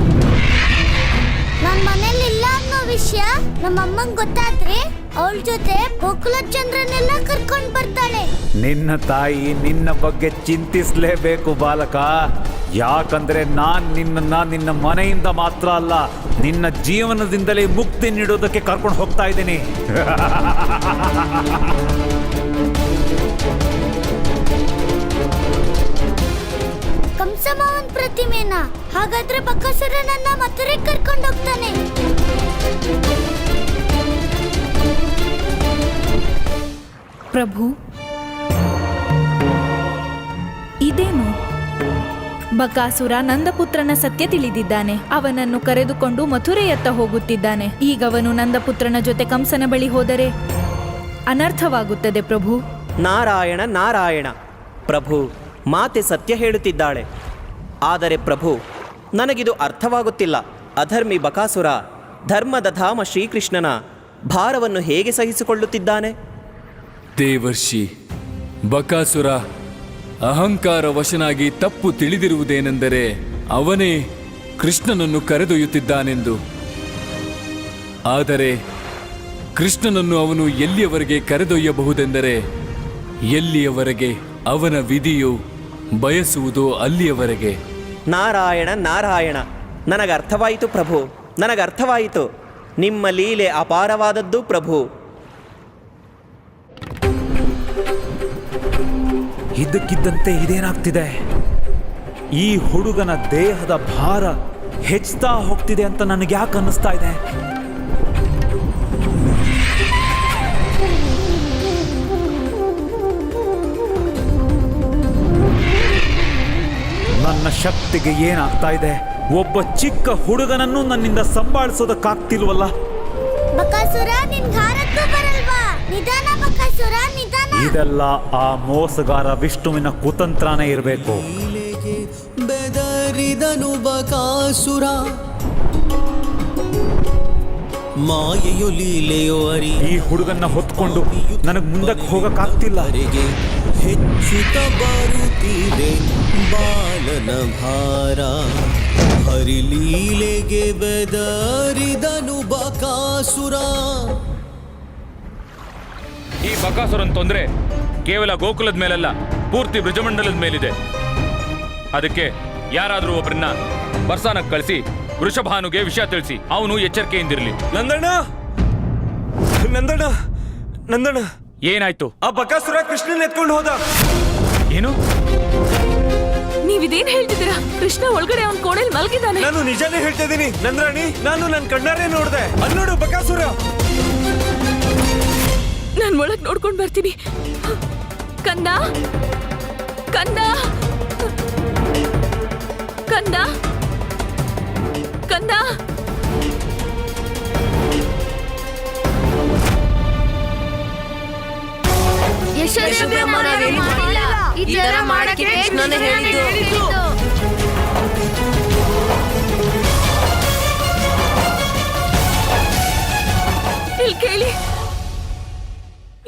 E: ನಾನ್ ಮನೇಲಿ ಇಲ್ಲ ಅನ್ನೋ ವಿಷಯ ನಮ್ಮ ಅಮ್ಮಂಗ್ ಗೊತ್ತಾದ್ರೆ ಅವಳ ಜೊತೆ ಗೋಕುಲ ಚಂದ್ರನೆಲ್ಲ ಕರ್ಕೊಂಡ್ ಬರ್ತಾಳೆ.
H: ನಿನ್ನ ತಾಯಿ ನಿನ್ನ ಬಗ್ಗೆ ಚಿಂತಿಸಲೇಬೇಕು ಬಾಲಕ. ಯಾಕಂದ್ರೆ ನಾನ್ ನಿನ್ನ ನಿನ್ನ ಮನೆಯಿಂದ ಮಾತ್ರ ಅಲ್ಲ, ನಿನ್ನ ಜೀವನದಿಂದಲೇ ಮುಕ್ತಿ ನೀಡೋದಕ್ಕೆ ಕರ್ಕೊಂಡು ಹೋಗ್ತಾ ಇದ್ದೀನಿ.
E: ಕಂಸಮಾವನ್ ಪ್ರತಿಮೆನಾ? ಹಾಗಾದ್ರೆ ಬಕಾಸುರ ನನ್ನ ಮಥುರೆ ಕರ್ಕೊಂಡು ಹೋಗ್ತಾನೆ.
C: ಪ್ರಭು, ಇದೇನು? ಬಕಾಸುರ ನಂದಪುತ್ರನ ಸತ್ಯ ತಿಳಿದಿದ್ದಾನೆ. ಅವನನ್ನು ಕರೆದುಕೊಂಡು ಮಥುರೆಯತ್ತ ಹೋಗುತ್ತಿದ್ದಾನೆ. ಈಗವನು ನಂದಪುತ್ರನ ಜೊತೆ ಕಂಸನ ಬಳಿ ಹೋದರೆ ಅನರ್ಥವಾಗುತ್ತದೆ ಪ್ರಭು.
I: ನಾರಾಯಣ ನಾರಾಯಣ. ಪ್ರಭು, ಮಾತೆ ಸತ್ಯ ಹೇಳುತ್ತಿದ್ದಾಳೆ. ಆದರೆ ಪ್ರಭು, ನನಗಿದು ಅರ್ಥವಾಗುತ್ತಿಲ್ಲ. ಅಧರ್ಮಿ ಬಕಾಸುರ ಧರ್ಮದ ಧಾಮ ಶ್ರೀಕೃಷ್ಣನ ಭಾರವನ್ನು ಹೇಗೆ ಸಹಿಸಿಕೊಳ್ಳುತ್ತಿದ್ದಾನೆ?
B: ದೇವರ್ಷಿ, ಬಕಾಸುರ ಅಹಂಕಾರ ವಶನಾಗಿ ತಪ್ಪು ತಿಳಿದಿರುವುದೇನೆಂದರೆ ಅವನೇ ಕೃಷ್ಣನನ್ನು ಕರೆದೊಯ್ಯುತ್ತಿದ್ದಾನೆಂದು. ಆದರೆ ಕೃಷ್ಣನನ್ನು ಅವನು ಎಲ್ಲಿಯವರೆಗೆ ಕರೆದೊಯ್ಯಬಹುದೆಂದರೆ ಎಲ್ಲಿಯವರೆಗೆ ಅವನ ವಿಧಿಯು ಬಯಸುವುದೋ ಅಲ್ಲಿಯವರೆಗೆ.
I: ನಾರಾಯಣ ನಾರಾಯಣ. ನನಗರ್ಥವಾಯಿತು ಪ್ರಭು, ನನಗರ್ಥವಾಯಿತು. ನಿಮ್ಮ ಲೀಲೆ ಅಪಾರವಾದದ್ದು ಪ್ರಭು.
H: ಇದ್ದಕ್ಕಿದ್ದಂತೆ ಇದೇನಾಗ್ತಿದೆ? ಈ ಹುಡುಗನ ದೇಹದ ಭಾರ ಹೆಚ್ಚುತ್ತಾ ಹೋಗ್ತಿದೆ ಅಂತ ನನಗೆ ಯಾಕೆ ಅನ್ನಿಸ್ತಾ ಇದೆ? ನನ್ನ ಶಕ್ತಿಗೆ ಏನಾಗ್ತಾ ಇದೆ? ಒಬ್ಬ ಚಿಕ್ಕ ಹುಡುಗನನ್ನು ನನ್ನಿಂದ ಸಂಭಾಳಿಸೋದಕ್ಕಾಗ್ತಿಲ್ವಲ್ಲ.
E: ಬಕಾಸುರ ನಿನ್ ಹಾರಕ್ಕೂ ಬರಲ್ವಾ? ನಿಧಾನ ಬಕಾಸುರ, ನಿಧಾನ.
H: ಇದೆಲ್ಲ ಆ ಮೋಸಗಾರ ವಿಷ್ಣುವಿನ ಕುತಂತ್ರನೇ ಇರಬೇಕು.
N: ಬೆದರಿದನು ಬಕಾಸುರ, ಮಾಯೆಯೋ ಲೀಲೆಯೋ ಅರಿ.
H: ಈ ಹುಡುಗನ್ನ ಹೊತ್ಕೊಂಡು ನನಗೆ ಮುಂದಕ್ಕೆ ಹೋಗಕ್ಕಾಗ್ತಿಲ್ಲ.
N: ಹೆಚ್ಚುತ್ತ ಬರುತ್ತಿದೆ ಬಾಲನ ಭಾರ, ಹರಿಲೀಲೆಗೆ ಬೆದರಿದನು ಬಕಾಸುರ.
A: ಈ ಬಕಾಸುರನ್ ತೊಂದ್ರೆ ಕೇವಲ ಗೋಕುಲದ ಮೇಲಲ್ಲ, ಪೂರ್ತಿ ಬ್ರಜಮಂಡಲದ ಮೇಲಿದೆ. ಅದಕ್ಕೆ ಯಾರಾದ್ರೂ ಒಬ್ಬರನ್ನ ಬರ್ಸಾನಕ್ಕೆ ಕಳಿಸಿ ವೃಷಭಾನುಗೆ ವಿಷಯ ತಿಳಿಸಿ, ಅವನು ಎಚ್ಚರಿಕೆಯಿಂದಿರಲಿ.
J: ನಂದಣ್ಣ, ನಂದಣ್ಣ, ನಂದಣ್ಣ,
A: ಏನಾಯ್ತು?
J: ಆ ಬಕಾಸುರ ಕೃಷ್ಣನ್ ಎತ್ಕೊಂಡು ಹೋದ.
A: ಏನು?
C: ನೀವಿದೇನ್ ಹೇಳ್ತಿದ್ದೀರಾ? ಕೃಷ್ಣ ಒಳಗಡೆ ಅವನ್ ಕೋಣೆಲ್ ಮಲಗಿದ್ದಾನೆ.
J: ನಾನು ನಿಜಾನೇ ಹೇಳ್ತಾ ಇದ್ದೀನಿ ನಂದ್ರಾಣಿ, ನಾನು ನನ್ನ ಕಣ್ಣಾರೆ ನೋಡ್ದೆ. ಅಲ್ಲೋಡು ಬಕಾಸುರ.
C: ನಾನ್ ಒಳಗ್ ನೋಡ್ಕೊಂಡ್ ಬರ್ತೀನಿ. ಕಂದ, ಕಂದ, ಕಂದ, ಕಂದ.
D: ಯಶೋದಮ್ಮ ನಾವೇನು ಮಾಡಿಲ್ಲ. ಈ ತರ ಮಾಡಕ್ಕೆ ಕೃಷ್ಣನೇ ಹೇಳಿದ್ದು.
C: ಇಲ್ಲಿ ಕೇಳಿ,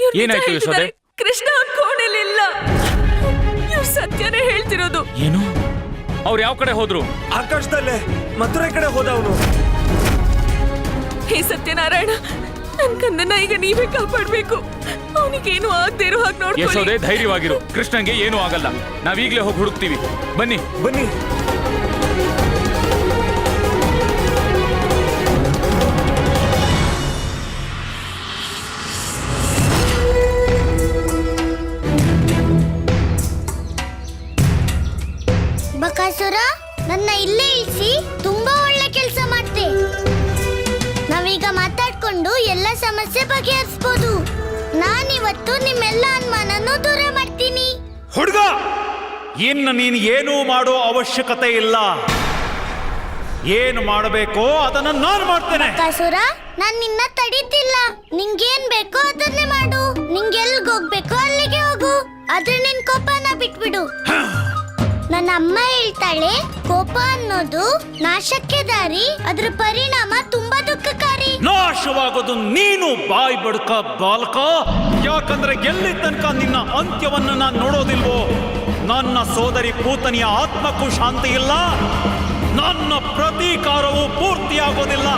C: ಇವ್ರು ನಿಜ
A: ಏನಾಯ್ತು ಯಶೋದೆ?
C: ಹೇಳ್ತಿದ್ದಾರೆ. ಕೃಷ್ಣ ಅವ್ನ್ ಕೋಣೆಲಿಲ್ಲ. ಇವ್ರು ಸತ್ಯನೇ ಹೇಳ್ತಿರೋದು.
A: ಏನು? ಅವ್ರು ಯಾವ ಕಡೆ ಹೋದ್ರು?
J: ಆಕಾಶದಲ್ಲೇ ಮಥುರೆ ಕಡೆ ಹೋದ ಅವನು.
C: ಹೇ ಸತ್ಯನಾರಾಯಣ, ನನ್ ಕಂದನ್ನ ಈಗ ನೀವೇ ಕಾಪಾಡ್ಬೇಕು. ಅವನಿಗೇನು ಆಗದೆ ಇರೋ ಹಾಗೆ ನೋಡ್ಕೊಳ್ಳಿ.
A: ಯಶೋದೆ, ಧೈರ್ಯವಾಗಿರು. ಕೃಷ್ಣಂಗೆ ಏನೂ ಆಗಲ್ಲ. ನಾವೀಗ್ಲೇ ಹೋಗಿ ಹುಡುಕ್ತೀವಿ. ಬನ್ನಿ,
J: ಬನ್ನಿ.
E: ಬಕಾಸುರ, ನನ್ನ ಇಲ್ಲೇ ಇಳಿಸಿ ತುಂಬಾ ಒಳ್ಳೆ ಕೆಲಸ ಮಾಡ್ತೆ. ನಾವೀಗ ಮಾತಾಡ್ಕೊಂಡು ಎಲ್ಲ ಸಮಸ್ಯೆ ಬಗೆಹರಿಸಬಹುದು. ನಾನಿವತ್ತು ನಿಮ್ಮೆಲ್ಲ ಅನುಮಾನನೂ ದೂರ ಮಾಡ್ತೀನಿ.
H: ಹುಡುಗ, ಇನ್ನು ನೀನು ಏನೂ ಮಾಡೋ ಅವಶ್ಯಕತೆ ಇಲ್ಲ. ಏನು ಮಾಡಬೇಕೋ ಅದನ್ನ ನಾನು ಮಾಡ್ತೇನೆ.
E: ಬಕಾಸುರ, ನಾನ್ ನಿನ್ನ ತಡೀತಿಲ್ಲ. ನಿಂಗೇನ್ ಬೇಕೋ ಅದನ್ನೇ ಮಾಡು. ನಿಂಗೆಲ್ಗ್ ಹೋಗ್ಬೇಕೋ ಅಲ್ಲಿಗೆ ಹೋಗು. ಆದ್ರೆ ನಿನ್ ಕೋಪನ ಬಿಟ್ಬಿಡು. ನನ್ನ ಅಮ್ಮ ಹೇಳ್ತಾಳೆ, ಕೋಪ ಅನ್ನೋದು ನಾಶಕ್ಕೆ ದಾರಿ, ಅದ್ರ ಪರಿಣಾಮ ತುಂಬಾ ದುಃಖಕಾರಿ.
H: ನಾಶವಾಗೋದು ನೀನು, ಬಾಯ್ ಬಡ್ಕ ಬಾಲಕ. ಯಾಕಂದ್ರೆ ಎಲ್ಲಿ ತನಕ ನಿನ್ನ ಅಂತ್ಯವನ್ನು ನಾನು ನೋಡೋದಿಲ್ವೋ, ನನ್ನ ಸೋದರಿ ಪೂತನಿಯ ಆತ್ಮಕ್ಕೂ ಶಾಂತಿ ಇಲ್ಲ, ನನ್ನ ಪ್ರತೀಕಾರವು ಪೂರ್ತಿಯಾಗೋದಿಲ್ಲ.